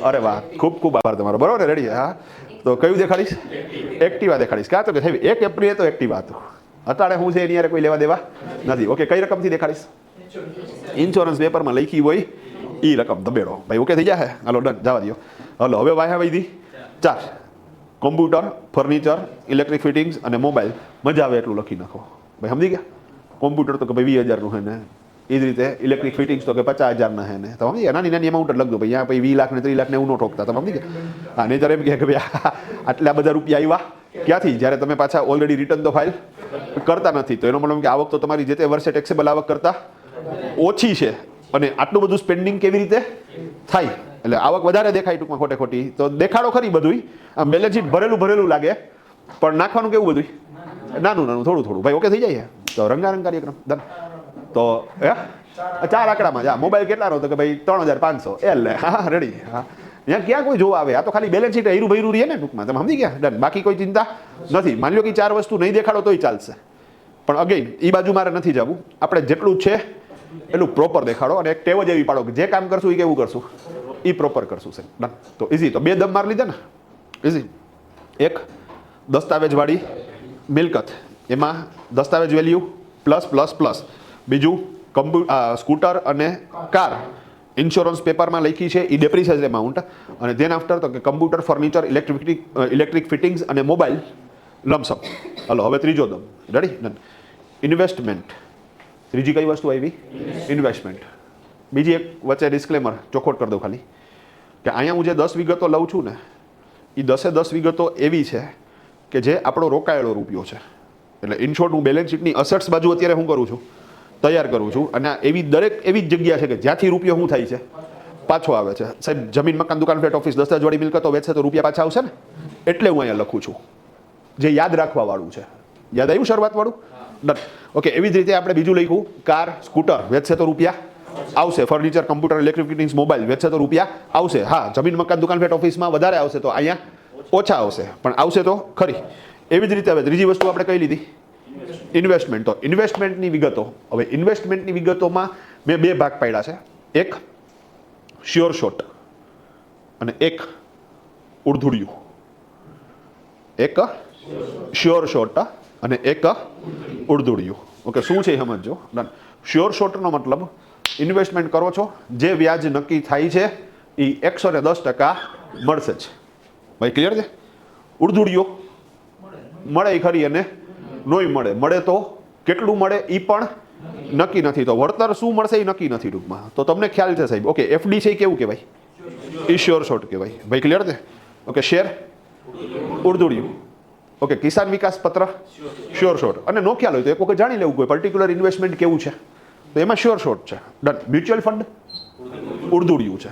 અરે વાહ, ખૂબ ખૂબ આભાર તમારો. બરોબર ને? રેડી? હા તો કયું દેખાડીશ? એક્ટિવા દેખાડીશ. ક્યાં તો કે થઈ 1 એપ્રિલે તો એક્ટિવા હતું, અત્યારે હું છે એની યારે કોઈ લેવા દેવા નથી. ઓકે કઈ રકમથી દેખાડીશ? ઇન્સ્યોરન્સ પેપરમાં લખી હોય એ રકમ દબેડો ભાઈ. ઓકે થઈ જાય? હાલો ડન, જવા દો. હલો હવે વાયા વૈધી 4. કોમ્પ્યુટર, ફર્નિચર, ઇલેક્ટ્રિક ફિટિંગ્સ અને મોબાઈલ. મજા આવે એટલું લખી નાખો ભાઈ. સમજી ગયા? કોમ્પ્યુટર તો કે ભાઈ 20,000નું છે ને, એ જ રીતે ઇલેક્ટ્રિક ફિટિંગ્સ તો કે 50,000ના છે ને. તો સમજી ગયા? નાની નાની અમાઉન્ટ જ લખજો ભાઈ. અહીંયા પછી 20 લાખ ને 30 લાખ ને એવું ન ઠોકતા. તમે સમજી ગયા? હા નહીં ત્યારે એમ કહે કે ભાઈ આટલા બધા રૂપિયા આવ્યા ક્યાંથી, જ્યારે તમે પાછા ઓલરેડી રિટર્ન તો ફાઇલ કરતા નથી. તો એનો મતલબ કે આવક તો તમારી જે તે વર્ષે ટેક્સેબલ આવક કરતાં ઓછી છે, અને આટલું બધું સ્પેન્ડિંગ કેવી રીતે થાય? એટલે આવક વધારે દેખાય ટૂંકમાં ખોટે ખોટી. તો દેખાડો ખરી બધું, આમ બેલેન્સ શીટ ભરેલું ભરેલું લાગે, પણ નાખવાનું કેવું બધું નાનું નાનું થોડું થોડું ભાઈ. ઓકે થઈ જાય? તો રંગારંગ કાર્યક્રમ ડન. તો 4 આંકડામાં જા. મોબાઈલ કેટલાનો? તો કે ભાઈ 3,500. એટલે હા રેડી. હા ત્યાં ક્યાં કોઈ જોવા આવે? આ તો ખાલી બેલેન્સ શીટ હીરું ભૈરું રહે ને ટૂંકમાં, તમે સમજી ગયા? ડન. બાકી કોઈ ચિંતા નથી. માની લો કે 4 વસ્તુ નહીં દેખાડો તોય ચાલશે, પણ અગેન એ બાજુ મારે નથી જવું. આપણે જેટલું છે એટલું પ્રોપર દેખાડો, અને એક ટેવ જ એવી પાડો કે જે કામ કરશું એ કેવું કરશું? એ પ્રોપર કરશું છે. ડન. તો ઇઝી. તો 2 દમ માર લીધા ને, ઇઝી. એક દસ્તાવેજવાળી મિલકત, એમાં દસ્તાવેજ વેલ્યુ પ્લસ પ્લસ પ્લસ. બીજું સ્કૂટર અને કાર ઇન્સ્યોરન્સ પેપરમાં લખી છે એ ડેપ્રિસિએશન એમાઉન્ટ, અને ધેન આફ્ટર તો કે કમ્પ્યુટર, ફર્નિચર, ઇલેક્ટ્રિક ફિટિંગ્સ અને મોબાઈલ લમસમ. હલો હવે ત્રીજો દમ. રેડી? ડન. ઇન્વેસ્ટમેન્ટ. ત્રીજી કઈ વસ્તુ આવી? ઇન્વેસ્ટમેન્ટ. બીજી એક વચ્ચે ડિસ્ક્લેમર ચોખોટ કરી દઉં ખાલી, કે અહીંયા હું જે 10 વિગતો લઉં છું ને, એ 10 વિગતો એવી છે કે જે આપણો રોકાયેલો રૂપિયો છે. એટલે ઇન શોર્ટ હું બેલેન્સ શીટની અસેટ્સ બાજુ અત્યારે હું કરું છું? તૈયાર કરું છું. અને એવી દરેક એવી જ જગ્યા છે કે જ્યાંથી રૂપિયો શું થાય છે? પાછો આવે છે. સાહેબ જમીન, મકાન, દુકાન, ફ્લેટ, ઓફિસ, દસ્તાવેજવાળી મિલકતો વેચે તો રૂપિયા પાછા આવશે ને, એટલે હું અહીંયા લખું છું, જે યાદ રાખવા વાળું છે. યાદ આવ્યું શરૂઆત વાળું? ડન. ઓકે એવી જ રીતે આપણે બીજું લખ્યું, કાર, સ્કૂટર વેચશે તો રૂપિયા આવશે, furniture, computer, electric fittings, mobile વેચશે તો રૂપિયા આવશે. હા જમીન, મકાન, દુકાન, ફ્લેટ, ઓફિસમાં વધારે આવશે તો અહીંયા ઓછા આવશે, પણ આવશે તો ખરી. એવી જ રીતે હવે ત્રીજી વસ્તુ આપણે કઈ લીધી? ઇન્વેસ્ટમેન્ટ. તો ઇન્વેસ્ટમેન્ટની વિગતો, હવે ઇન્વેસ્ટમેન્ટની વિગતોમાં મેં 2 ભાગ પાડ્યા છે. એક શ્યોર શોટ અને એક ઉડધુડિયું. એક શ્યોર શોટ અને એક ઉડધુડિયું. ઓકે શું છે એ સમજો. ડન. શ્યોર શોટનો મતલબ ઇન્વેસ્ટમેન્ટ કરો છો, જે વ્યાજ નક્કી થાય છે એ 110% મળશે જ ભાઈ. ક્લિયર છે? ઉડધુડિયો મળે ખરી અને નોય મળે. મળે તો કેટલું મળે એ પણ નક્કી નથી. તો વળતર શું મળશે એ નક્કી નથી ટૂંકમાં. તો તમને ખ્યાલ છે સાહેબ. ઓકે એફડી છે એ કેવું કહેવાય? એ શ્યોર શોટ કહેવાય ભાઈ. ક્લિયર છે? ઓકે શેર ઉડધુડિયું. Okay Kisan Vikas Patra sure shot. અને નો ખ્યાલ હોય તો એક વખત જાણી લેવું કોઈ પર્ટિક્યુલર ઇન્વેસ્ટમેન્ટ કેવું છે, તો એમાં શ્યોર શોટ છે. ડન. મ્યુચ્યુઅલ ફંડ ઉડધુડિયું છે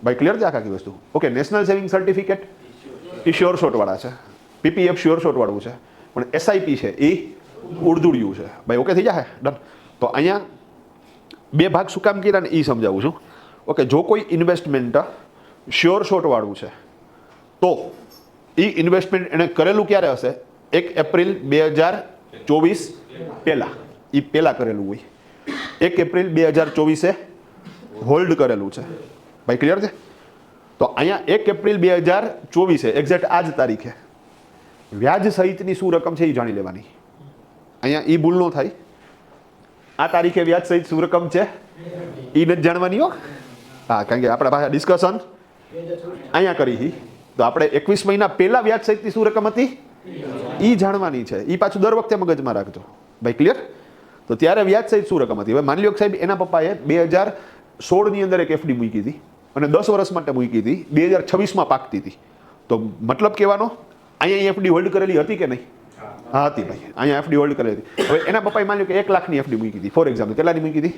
ભાઈ. ક્લિયર છે આખી વસ્તુ? ઓકે નેશનલ સેવિંગ સર્ટિફિકેટ એ શ્યોર શોટ વાળા છે. પીપીએફ શ્યોર શોટ વાળું છે, પણ એસઆઈપી છે એ ઉડધુડિયું છે ભાઈ. ઓકે થઈ જાય? ડન. તો અહીંયા 2 ભાગ શું કામ કર્યા ને એ સમજાવું છું. ઓકે જો કોઈ ઇન્વેસ્ટમેન્ટ શ્યોર શોટ વાળું છે તો એ ઇન્વેસ્ટમેન્ટ એણે કરેલું ક્યારે હશે? 1 એપ્રિલ 2024 પહેલાં. એ પહેલાં કરેલું હોય. 1 એપ્રિલ 2024 હોલ્ડ કરેલું છે ભાઈ. ક્લિયર છે? તો અહીંયા 1 એપ્રિલ 2024 એક્ઝેક્ટ આ જ તારીખે વ્યાજ સહિતની શું રકમ છે એ જાણી લેવાની. અહીંયા એ ભૂલ ન થાય. આ તારીખે વ્યાજ સહિત શું રકમ છે એ નથી જાણવાની હો. હા કારણ કે આપણે પાછા ડિસ્કશન અહીંયા કરી. તો આપણે 21 મહિના પહેલા વ્યાજ સહિતની શું રકમ હતી એ જાણવાની છે. એ પાછું દર વખતે મગજમાં રાખજો ભાઈ. ક્લિયર? તો ત્યારે વ્યાજ સહિત શું રકમ હતી? હવે માની લો કે સાહેબ એના પપ્પાએ 2016ની અંદર એક એફડી મૂકી હતી અને 10 વર્ષ માટે મૂકી હતી, 2026માં પાકતી હતી. તો મતલબ કહેવાનો અહીંયા એફડી હોલ્ડ કરેલી હતી કે નહીં? હા હતી ભાઈ, અહીંયા એફડી હોલ્ડ કરેલી હતી. હવે એના પપ્પાએ માની લો કે 1 લાખની એફડી મૂકી હતી, ફોર એક્ઝામ્પલ. કેટલાની મૂકી હતી?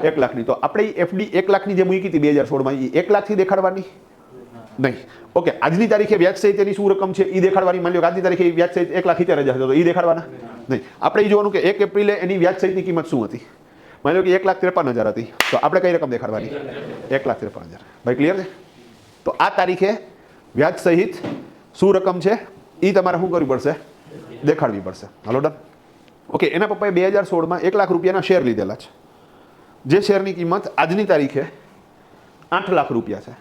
1 લાખની. તો આપણે એફડી 1 લાખની જે મૂકી હતી 2016માં, એ 1 લાખથી દેખાડવાની નહીં. ઓકે, આજની તારીખે વ્યાજ સહિત એની શું રકમ છે એ દેખાડવાની. માની લો કે આજની તારીખે વ્યાજ સહિત 1,70,000 હતો, તો એ દેખાડવાના નહીં. આપણે એ જોવાનું કે 1 એપ્રિલે એની વ્યાજ સહિતની કિંમત શું હતી. માની લો કે 1,53,000 હતી, તો આપણે કઈ રકમ દેખાડવાની? 1,53,000. ભાઈ ક્લિયર છે? તો આ તારીખે વ્યાજ સહિત શું રકમ છે એ તમારે શું કરવી પડશે? દેખાડવી પડશે. હાલો ડન. ઓકે, એના પપ્પાએ 2016માં 1 લાખ રૂપિયાના શેર લીધેલા છે, જે શેરની કિંમત આજની તારીખે 8 લાખ રૂપિયા છે,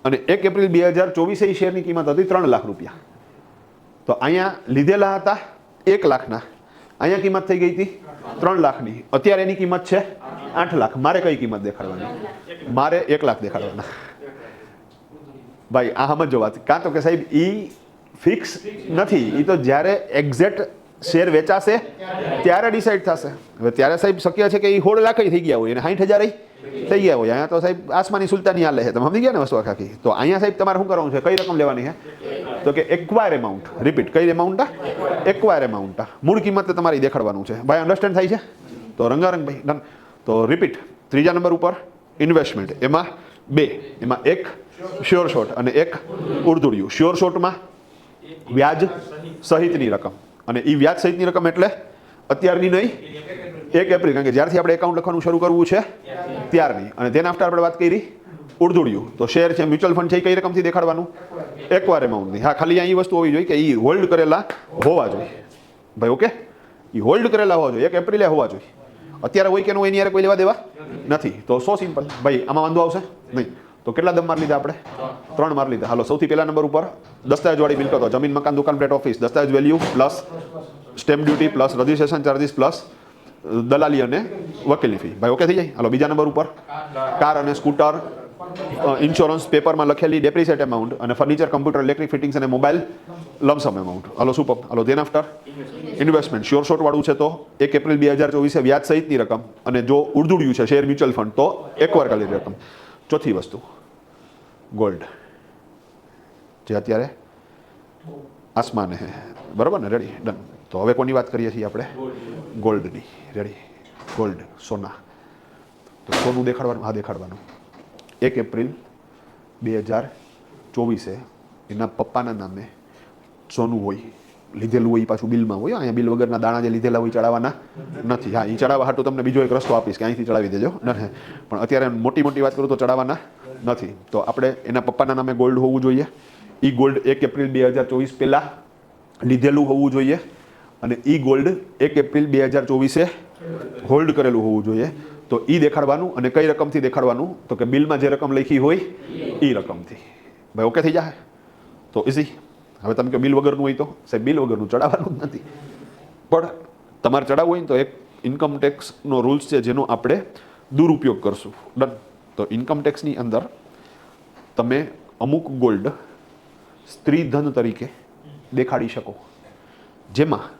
અને 1 એપ્રિલ 2024 એ શેરની કિંમત હતી 3 લાખ રૂપિયા. તો અહીંયા લીધેલા હતા 1 લાખના, અહીંયા કિંમત થઈ ગઈ હતી 3 લાખની. અત્યારે એની કિંમત છે 8 લાખ. મારે કઈ કિંમત દેખાડવાની? મારે 1 લાખ દેખાડવાના. ભાઈ આ સમજો વાત. કાં તો કે સાહેબ એ ફિક્સ નથી, એ તો જ્યારે એક્ઝેક્ટ શેર વેચાશે ત્યારે ડિસાઈડ થશે. હવે ત્યારે સાહેબ શક્ય છે કે એ 16 લાખ થઈ ગયા હોય અને 60,000 થઈ ગયા હોય. અહીંયા તો સાહેબ આસમાની સુલતાની હાલે છે, તમે સમજી ગયા ને વસ્તુ આખી. તો અહીંયા સાહેબ તમારે શું કરવાનું છે? કઈ રકમ લેવાની છે? તો કે એક્વાયર એમાઉન્ટ. રિપીટ, કઈ એમાઉન્ટ? Acquire amount. મૂળ કિંમત તમારી દેખાડવાનું છે. ભાઈ અન્ડરસ્ટેન્ડ થાય છે? તો રંગારંગ ભાઈ ડન. તો રિપીટ, ત્રીજા નંબર ઉપર ઇન્વેસ્ટમેન્ટ, એમાં 2, એમાં 1 શ્યોર શોર્ટ અને 1 ઉર્ધુડિયું. શ્યોર શોર્ટમાં વ્યાજ સહિતની રકમ, અને એ વ્યાજ સહિતની રકમ એટલે અત્યારની નહીં, 1 એપ્રિલ, કારણ કે જ્યારથી આપણે એકાઉન્ટ લખવાનું શરૂ કરવું છે ત્યારની. અને તેના આફ્ટર આપણે વાત કરી ઉર્ધુડિયું. તો શેર છે, મ્યુચ્યુઅલ ફંડ છે, કઈ રકમથી દેખાડવાનું? એક્વાયર એમાઉન્ટની. હા, ખાલી અહીં વસ્તુ હોવી જોઈએ કે એ હોલ્ડ કરેલા હોવા જોઈએ. ભાઈ ઓકે, એ હોલ્ડ કરેલા હોવા જોઈએ, 1 એપ્રિલે હોવા જોઈએ. અત્યારે હોય કે ન હોય એની યાર કોઈ લેવા દેવા નથી. તો સો સિમ્પલ. ભાઈ આમાં વાંધો આવશે નહીં. તો કેટલા દમ માર લીધા આપણે? 3 માર લીધા. હાલો, સૌથી પહેલા નંબર ઉપર દસ્તાવેજવાળી મિલકતો, જમીન, મકાન, દુકાન, પ્લેટ, ઓફિસ, દસ્તાવેજ value plus stamp duty plus registration charges plus દલાલી અને વકીલી ફી. ભાઈ ઓકે થઈ જાય. હાલો, બીજા નંબર ઉપર કાર અને સ્કૂટર, ઇન્સ્યોરન્સ, પેપરમાં લખેલી ડેપ્રિસિએટ એમાઉન્ટ, અને ફર્નિચર, કમ્પ્યુટર, ઇલેક્ટ્રિક ફિટિંગ્સ અને મોબાઈલ લમસમ એમાઉન્ટ. હાલો સુપર. હાલો, then after investment. Sure short વાળું છે તો 1 એપ્રિલ 2024 વ્યાજ સહિતની રકમ, અને જો ઉર્ધુડિયું છે શેર મ્યુચ્યુઅલ ફંડ તો એકવાર કરેલી રકમ. ચોથી વસ્તુ ગોલ્ડ, જે અત્યારે આસમાને હે. બરાબર ને? Ready, done. તો હવે કોની વાત કરીએ છીએ આપણે? ગોલ્ડની. રેડી, ગોલ્ડ, સોના. તો સોનું દેખાડવાનું? હા દેખાડવાનું. 1 એપ્રિલ 2024 એના પપ્પાના નામે સોનું હોય, લીધેલું હોય, પાછું બિલમાં હોય. અહીંયા બિલ વગરના દાણા જે લીધેલા હોય ચડાવવાના નથી. હા, એ ચડાવવા હાટું તમને બીજો એક રસ્તો આપીશ કે અહીંથી ચડાવી દેજો. ન, પણ અત્યારે મોટી વાત કરું તો ચડાવવાના નથી. તો આપણે એના પપ્પાના નામે ગોલ્ડ હોવું જોઈએ. એ ગોલ્ડ 1 એપ્રિલ 2024 પહેલાં લીધેલું હોવું જોઈએ, અને એ ગોલ્ડ 1 એપ્રિલ 2024 હોલ્ડ કરેલું હોવું જોઈએ. તો એ દેખાડવાનું. અને કઈ રકમથી દેખાડવાનું? તો કે બિલમાં જે રકમ લખી હોય એ રકમથી. ભાઈ ઓકે થઈ જાય? તો ઇઝી. હવે તમે કે બિલ વગરનું હોય તો સાહેબ બિલ વગરનું ચડાવવાનું જ નથી. પણ તમારે ચડાવવું હોય ને તો એક ઇન્કમ ટેક્સનો રૂલ્સ છે જેનો આપણે દુરુપયોગ કરશું. ડન. તો ઇન્કમ ટેક્સની અંદર તમે અમુક ગોલ્ડ સ્ત્રી ધન તરીકે દેખાડી શકો, જેમાં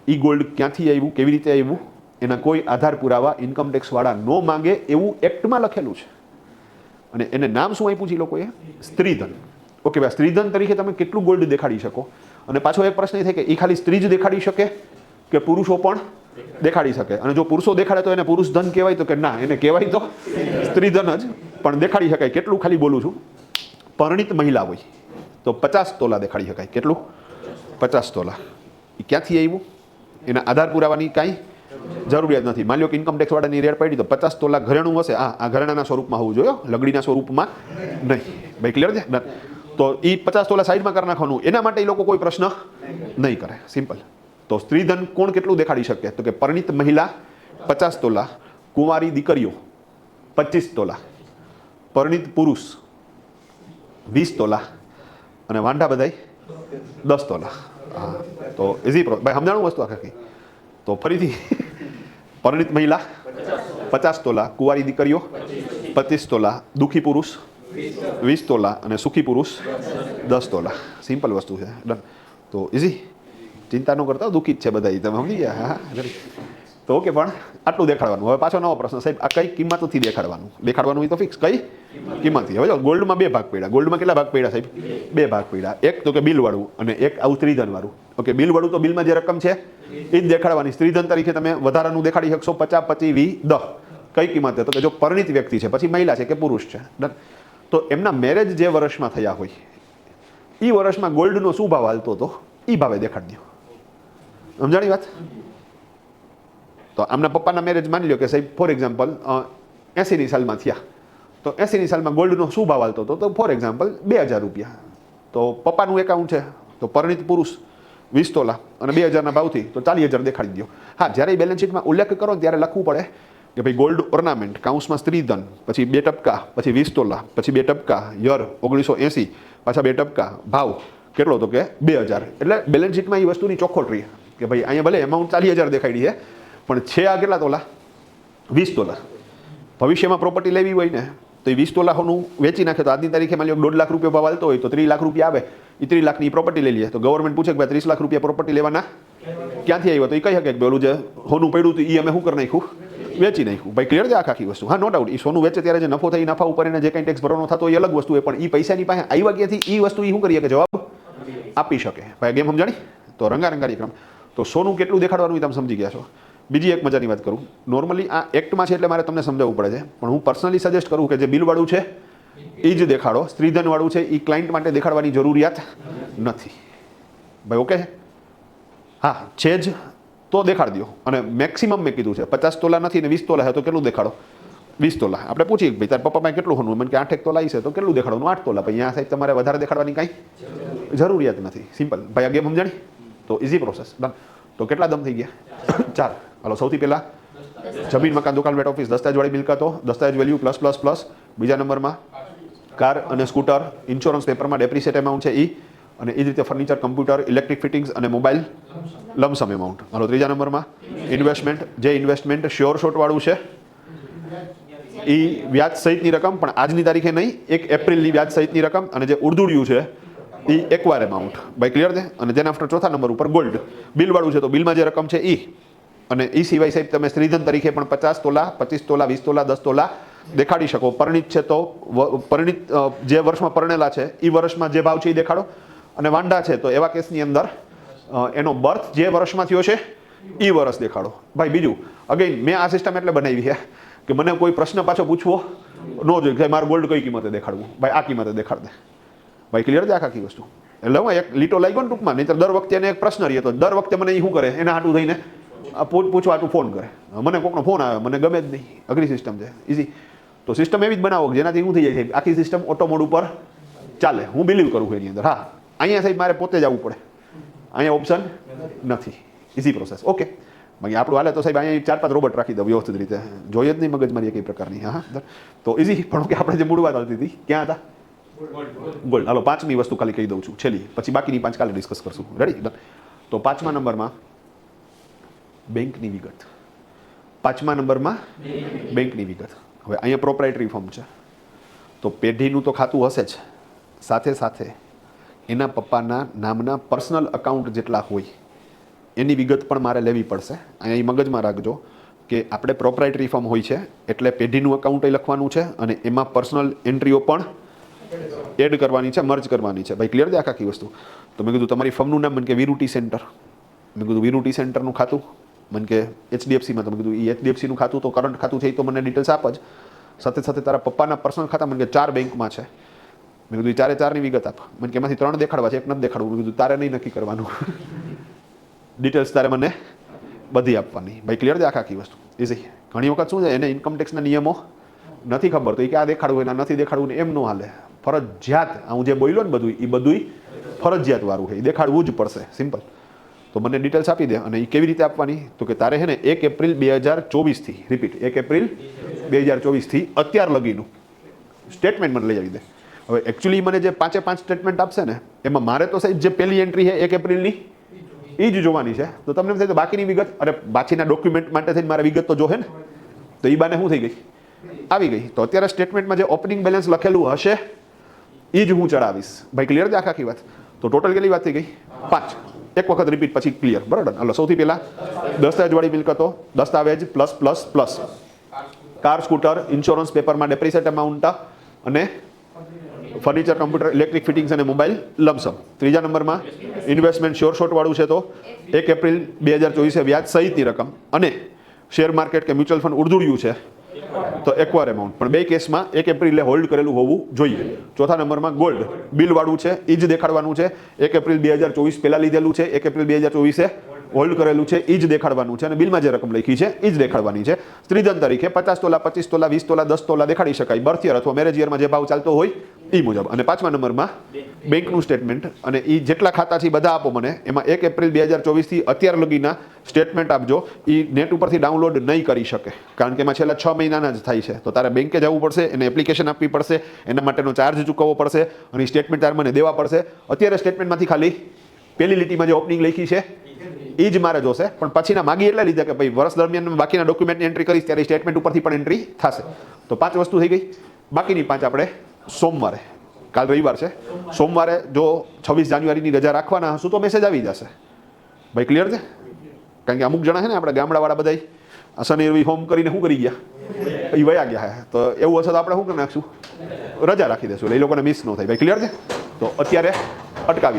એ ગોલ્ડ ક્યાંથી આવ્યું, કેવી રીતે આવ્યું, એના કોઈ આધાર પુરાવા ઇન્કમ ટેક્સવાળા ન માંગે એવું એક્ટમાં લખેલું છે. અને એને નામ શું આપ્યું છે એ લોકોએ? સ્ત્રીધન. ઓકે ભાઈ, સ્ત્રીધન તરીકે તમે કેટલું ગોલ્ડ દેખાડી શકો? અને પાછો એક પ્રશ્ન એ થાય કે એ ખાલી સ્ત્રી જ દેખાડી શકે કે પુરુષો પણ દેખાડી શકે? અને જો પુરુષો દેખાડે તો એને પુરુષ ધન કહેવાય? તો કે ના, એને કહેવાય તો સ્ત્રીધન જ, પણ દેખાડી શકાય. કેટલું ખાલી બોલું છું, પરણિત મહિલા હોય તો 50 તોલા દેખાડી શકાય. કેટલું? 50 તોલા. એ ક્યાંથી આવ્યું? એના આધાર પુરાવાની કાંઈ જરૂરિયાત નથી. માની લો કે ઇન્કમ ટેક્સ વાળાની રેડ પડી તો 50 તોલા ઘરેણું હશે. આ ઘરેણાના સ્વરૂપમાં હોવું જોઈએ, લગડીના સ્વરૂપમાં નહીં. ભાઈ ક્લિયર છે? તો એ 50 તોલા સાઈડમાં કરી નાખવાનું. એના માટે એ લોકો કોઈ પ્રશ્ન નહીં કરે. સિમ્પલ. તો સ્ત્રીધન કોણ કેટલું દેખાડી શકે? તો કે પરણિત મહિલા 50 તોલા, કુંવારી દીકરીઓ 25 તોલા, પરણિત પુરુષ 20 તોલા, અને વાંઢા બધાય 10 તોલા. હા, તો ઇઝી. ભાઈ સમજાણું વસ્તુ આખી? તો ફરીથી પરણિત મહિલા 50 તોલા, કુંવારી દીકરીઓ 25 તોલા, દુઃખી પુરુષ 20 તોલા, અને સુખી પુરુષ 10 તોલા. સિમ્પલ વસ્તુ છે. ડન. તો ઇઝી. ચિંતા ન કરતા, દુઃખી જ છે બધા, તમે સમજી ગયા? હા. તો ઓકે, પણ આટલું દેખાડવાનું. હવે પાછો નવો પ્રશ્ન, સાહેબ આ કઈ કિંમતથી દેખાડવાનું હોય તો ફિક્સ કઈ કિંમતથી. હવે જો ગોલ્ડમાં 2 ભાગ પડ્યા. ગોલ્ડમાં કેટલા ભાગ પડ્યા સાહેબ? 2 ભાગ પડ્યા. એક તો કે બિલવાળું અને એક આવું સ્ત્રીધન વાળું. ઓકે, બિલવાળું તો બિલમાં જે રકમ છે એ જ દેખાડવાની. સ્ત્રીધન તરીકે તમે વધારાનું દેખાડી શકશો 50, 25, 20, 10. કઈ કિંમતે? તો કે જો પરિણીત વ્યક્તિ છે, પછી મહિલા છે કે પુરુષ છે, તો એમના મેરેજ જે વર્ષમાં થયા હોય એ વર્ષમાં ગોલ્ડનો શું ભાવ હાલતો હતો એ ભાવે દેખાડી દો. સમજાણી વાત? તો આમના પપ્પાના મેરેજ માની લો કે સાહેબ ફોર એક્ઝામ્પલ 80ની સાલમાં થયા, તો 80ની સાલમાં ગોલ્ડનો શું ભાવ હાલતો હતો? તો ફોર એક્ઝામ્પલ 2000 રૂપિયા. તો પપ્પાનું એકાઉન્ટ છે, તો પરિણીત પુરુષ 20 તોલા અને 2000ના ભાવથી તો 40000 દેખાડી દો. હા, જ્યારે બેલેન્સ શીટમાં ઉલ્લેખ કરો ને ત્યારે લખવું પડે કે ભાઈ ગોલ્ડ ઓર્નામેન્ટ કાઉન્સમાં સ્ત્રીધન, પછી 2%, પછી 20 તોલા, પછી 2%, યર 1980, પાછા 2%, ભાવ કેટલો? તો કે 2000. એટલે બેલેન્સ શીટમાં એ વસ્તુની ચોખ્ખોટ રહી કે ભાઈ અહીંયા ભલે એમાઉન્ટ 40000 દેખાડી છે, પણ છે આ કેટલા તોલા? 20 તોલા. ભવિષ્યમાં પ્રોપર્ટી લેવી હોય ને તો એ 20 તોલા હોનું વેચી નાખે તો આજની તારીખે માની લો 1.5 લાખ રૂપિયા ભાવ હાલતો હોય તો 30 લાખ રૂપિયા આવે, એ 30 લાખની પ્રોપર્ટી લઈ લઈએ તો ગવર્મેન્ટ પૂછે કે ભાઈ 30 લાખ રૂપિયા પ્રોપર્ટી લેવાના ક્યાંથી આવ્યો? તો એ કહી શકે કે પેલું જે હોનું પડ્યું હતું એ અમે શું કરી નાખ્યું? વેચી નાખ્યું. ભાઈ ક્લિયર છે આખી વસ્તુ? હા, નો ડાઉટ. એ સોનું વેચે ત્યારે જે નફો થાય એ નફા ઉપર એને જે કંઈ ટેક્સ ભરવાનો થતો હોય એ અલગ વસ્તુ હોય, પણ એ પૈસાની પાસે આવ્યા ક્યાંથી એ વસ્તુ એ શું કરીએ કે જવાબ આપી શકે. ભાઈ ગેમ સમજાણી? તો રંગારંગારી ક્રમ. તો સોનું કેટલું દેખાડવાનું એ તમે સમજી ગયા છો. બીજી એક મજાની વાત કરું, નોર્મલી આ એક્ટમાં છે એટલે મારે તમને સમજાવવું પડે છે, પણ હું પર્સનલી સજેસ્ટ કરું કે જે બિલવાળું છે એ જ દેખાડો. સ્ત્રીધનવાળું છે એ ક્લાયન્ટ માટે દેખાડવાની જરૂરિયાત નથી. ભાઈ ઓકે? હા, છે જ તો દેખાડી દો. અને મેક્સિમમ મેં કીધું છે 50 તોલા નથી ને 20 તોલા છે તો કેટલું દેખાડો? 20 તોલા. આપણે પૂછીએ ભાઈ તારા પપ્પા પાસે કેટલું હોનું? મને કે 8 તોલા છે તો કેટલું દેખાડવાનું? 8 તોલા. ભાઈ અહીંયા સાહેબ તમારે વધારે દેખાડવાની કાંઈ જરૂરિયાત નથી. સિમ્પલ. ભાઈ આ ગેમ સમજાણી? તો ઇઝી પ્રોસેસ. ડન. તો કેટલા દમ થઈ ગયા? 4. હાલો, સૌથી પહેલાં જમીન, મકાન, દુકાન, વેટ, ઓફિસ, દસ્તાવેજવાળી મિલકતો, દસ્તાવેજ વેલ્યુ પ્લસ પ્લસ પ્લસ. બીજા નંબરમાં કાર અને સ્કૂટર, ઇન્સ્યોરન્સ પેપરમાં ડેપ્રિસિએટ એમાઉન્ટ છે એ, અને એ જ રીતે ફર્નિચર, કમ્પ્યુટર, ઇલેક્ટ્રિક ફિટિંગ્સ અને મોબાઈલ લમસમ એમાઉન્ટ. હાલો, ત્રીજા નંબરમાં ઇન્વેસ્ટમેન્ટ. જે ઇન્વેસ્ટમેન્ટ શ્યોર શોર્ટવાળું છે એ વ્યાજ સહિતની રકમ, પણ આજની તારીખે નહીં, 1 એપ્રિલની વ્યાજ સહિતની રકમ, અને જે ઉર્દુડિયું છે એ એકવાર એમાઉન્ટ. ભાઈ ક્લિયર છે? અને જેના આફ્ટર ચોથા નંબર ઉપર ગોલ્ડ. બિલવાળું છે તો બિલમાં જે રકમ છે એ, અને એ સિવાય સાહેબ તમે સ્ત્રીધન તરીકે પણ 50 તોલા, 25 તોલા, 20 તોલા, 10 તોલા દેખાડી શકો. પરિણીત છે તો પરિણીત જે વર્ષમાં પરણેલા છે એ વર્ષમાં જે ભાવ છે એ દેખાડો. અને વાંડા છે તો એવા કેસની અંદર એનો બર્થ જે વર્ષમાં થયો છે એ વર્ષ દેખાડો. ભાઈ બીજું અગેન મેં આ સિસ્ટમ એટલે બનાવી છે કે મને કોઈ પ્રશ્ન પાછો પૂછવો ન જોઈએ કે મારે ગોલ્ડ કઈ કિંમતે દેખાડવું. ભાઈ આ કિંમતે દેખાડ દે. ભાઈ ક્લિયર છે આખી વસ્તુ? એટલે હું એક લીટો લાગ્યો ને ટૂંકમાં, નહીં તો દર વખતે એને એક પ્રશ્ન રહીએ તો દર વખતે મને એ શું કરે, એના હાટું થઈને પૂછવા હાટું ફોન કરે. મને કોકનો ફોન આવે, મને ગમે જ નહીં. અઘરી સિસ્ટમ છે. ઇઝી. તો સિસ્ટમ એવી જ બનાવો જેનાથી શું થઈ જાય છે, આખી સિસ્ટમ ઓટો મોડ ઉપર ચાલે. હું બિલીવ કરું છું એની અંદર. હા, અહીંયા સાહેબ મારે પોતે જ આવવું પડે, અહીંયા ઓપ્શન નથી. Easy process. ઓકે, બાકી આપણું હાલે તો સાહેબ અહીંયા 4-5 રોબોટ રાખી દો વ્યવસ્થિત રીતે, જોઈએ જ નહીં મગજમારી કઈ પ્રકારની. હા, તો ઇઝી. પણ કે આપણે જે મૂળ વાત આવતી હતી ક્યાં હતા? ગોલ્ડ. હાલો, 5મી વસ્તુ ખાલી કહી દઉં છું છેલ્લી, પછી બાકીની 5 કાલે ડિસ્કસ કરશું. રેડી? તો 5મા નંબરમાં બેંકની વિગત. 5મા નંબરમાં બેંકની વિગત. હવે અહીંયા પ્રોપ્રાઇટરી ફોર્મ છે તો પેઢીનું તો ખાતું હશે જ, સાથે સાથે એના પપ્પાના નામના પર્સનલ અકાઉન્ટ જેટલા હોય એની વિગત પણ મારે લેવી પડશે. અહીંયા મગજમાં રાખજો કે આપણે પ્રોપ્રાઇટરી ફોર્મ હોય છે એટલે પેઢીનું અકાઉન્ટ લખવાનું છે અને એમાં પર્સનલ એન્ટ્રીઓ પણ એડ કરવાની છે, મર્જ કરવાની છે. ભાઈ ક્લિયર છે આખી વસ્તુ? તો મેં કીધું તમારી ફર્મનું નામ મને કે વિરુટી સેન્ટર. મેં કીધું વિરુટી સેન્ટરનું ખાતું મને કે HDFCમાં. તો મેં કીધું એ HDFCનું ખાતું તો કરંટ ખાતું છે એ તો મને ડિટેલ્સ આપ જ. સાથે સાથે તારા પપ્પાના પર્સનલ ખાતા મને કે 4 બેંકમાં છે. મેં કીધું 4-4ની વિગત આપ. મને કે એમાંથી 3 દેખાડવા છે, 1 નથી દેખાડવું. મેં કીધું તારે નહીં નક્કી કરવાનું, ડિટેલ્સ તારે મને બધી આપવાની. ભાઈ ક્લિયર છે આખી વસ્તુ? ઇઝી. ઘણી વખત શું છે, એને ઇન્કમ ટેક્સના નિયમો નથી ખબર તો એ કે આ દેખાડવું એના નથી દેખાડવું ને એમ ન હાલે. ફરજિયાત હું જે બોલ્યો ને બધું એ બધું ફરજિયાત વાળું છે, એ દેખાડવું જ પડશે. સિમ્પલ. તો મને ડિટેલ્સ આપી દે. અને એ કેવી રીતે આપવાની? તો કે તારે છે ને 1 એપ્રિલ 2024થી, રિપીટ, 1 એપ્રિલ 2024થી અત્યાર લગીનું સ્ટેટમેન્ટ મને લઈ આવી દે. હવે એકચ્યુઅલી મને જે 5-5 સ્ટેટમેન્ટ આપશે ને એમાં મારે તો સાહેબ જે પહેલી એન્ટ્રી છે 1 એપ્રિલની એ જ જોવાની છે. તો તમને એમ થાય તો બાકીની વિગત, અરે બાકીના ડોક્યુમેન્ટ માટે થઈને મારે વિગત તો જોહે ને, તો એ બાને શું થઈ ગઈ? આવી ગઈ. તો અત્યારે સ્ટેટમેન્ટમાં જે ઓપનિંગ બેલેન્સ લખેલું હશે એ જ હું ચડાવીશ. ભાઈ ક્લિયર છે આખી વાત? તો ટોટલ કેટલી વાત થઈ ગઈ? 5. એક વખત રિપીટ પછી ક્લિયર, બરાબર. હાલો સૌથી પહેલાં દસ્તાવેજવાળી મિલકતો, દસ્તાવેજ plus plus plus car, scooter, insurance પેપરમાં ડેપ્રિસિએટ અમાઉન્ટ અને ફર્નિચર, કમ્પ્યુટર, ઇલેક્ટ્રિક ફિટિંગ્સ અને મોબાઈલ લમસમ. ત્રીજા નંબરમાં ઇન્વેસ્ટમેન્ટ શ્યોર શોર્ટ વાળું છે તો 1 એપ્રિલ 2024 વ્યાજ સહિતની રકમ અને શેર માર્કેટ કે મ્યુચ્યુઅલ ફંડ ઉડધુડ્યું છે તો એક્વાયર એમાઉન્ટ, પણ બે કેસમાં 1 એપ્રિલે હોલ્ડ કરેલું હોવું જોઈએ. ચોથા નંબરમાં ગોલ્ડ બિલ વાળું છે એ જ દેખાડવાનું છે. 1 એપ્રિલ 2024 પહેલાં લીધેલું છે, 1 એપ્રિલ 2024 હોલ્ડ કરેલું છે એ જ દેખાડવાનું છે અને બિલમાં જે રકમ લખી છે એ જ દેખાડવાની છે. સ્ત્રીધન તરીકે 50 તોલા, 25 તોલા, 20 તોલા, 10 તોલા દેખાડી શકાય બર્થ યર અથવા મેરેજ યરમાં જે ભાવ ચાલતો હોય એ મુજબ. અને પાંચમા નંબરમાં બેંકનું સ્ટેટમેન્ટ અને એ જેટલા ખાતા છે બધા આપો મને, એમાં 1 એપ્રિલ 2024 અત્યાર લગીના સ્ટેટમેન્ટ આપજો. એ નેટ ઉપરથી ડાઉનલોડ નહીં કરી શકે કારણ કે એમાં છેલ્લા 6 મહિનાના જ થાય છે, તો તારે બેંકે જવું પડશે, એને એપ્લિકેશન આપવી પડશે, એના માટેનો ચાર્જ ચૂકવવો પડશે અને સ્ટેટમેન્ટ તારે મને દેવા પડશે. અત્યારે સ્ટેટમેન્ટમાંથી ખાલી પહેલી લીટીમાં જે ઓપનિંગ લખી છે એ જ મારે જોશે, પણ પછીના માગી એટલે લીધા કે ભાઈ વર્ષ દરમિયાન બાકીના ડોક્યુમેન્ટની એન્ટ્રી કરીશ ત્યારે સ્ટેટમેન્ટ ઉપરથી પણ એન્ટ્રી થશે. તો 5 વસ્તુ થઈ ગઈ. બાકીની 5 આપણે સોમવારે, કાલ રવિવાર છે, સોમવારે જો 26 જાન્યુઆરીની રજા રાખવાના હશું તો મેસેજ આવી જશે. ભાઈ ક્લિયર છે? કારણ કે અમુક જણા છે ને આપણા ગામડાવાળા બધા શનિ રવિ હોમ કરીને શું કરી ગયા, એ વયા ગયા. તો એવું હશે તો આપણે શું કરી નાખશું, રજા રાખી દઈશું એટલે એ લોકોને મિસ ન થાય. ભાઈ ક્લિયર છે? તો અત્યારે અટકાવીએ.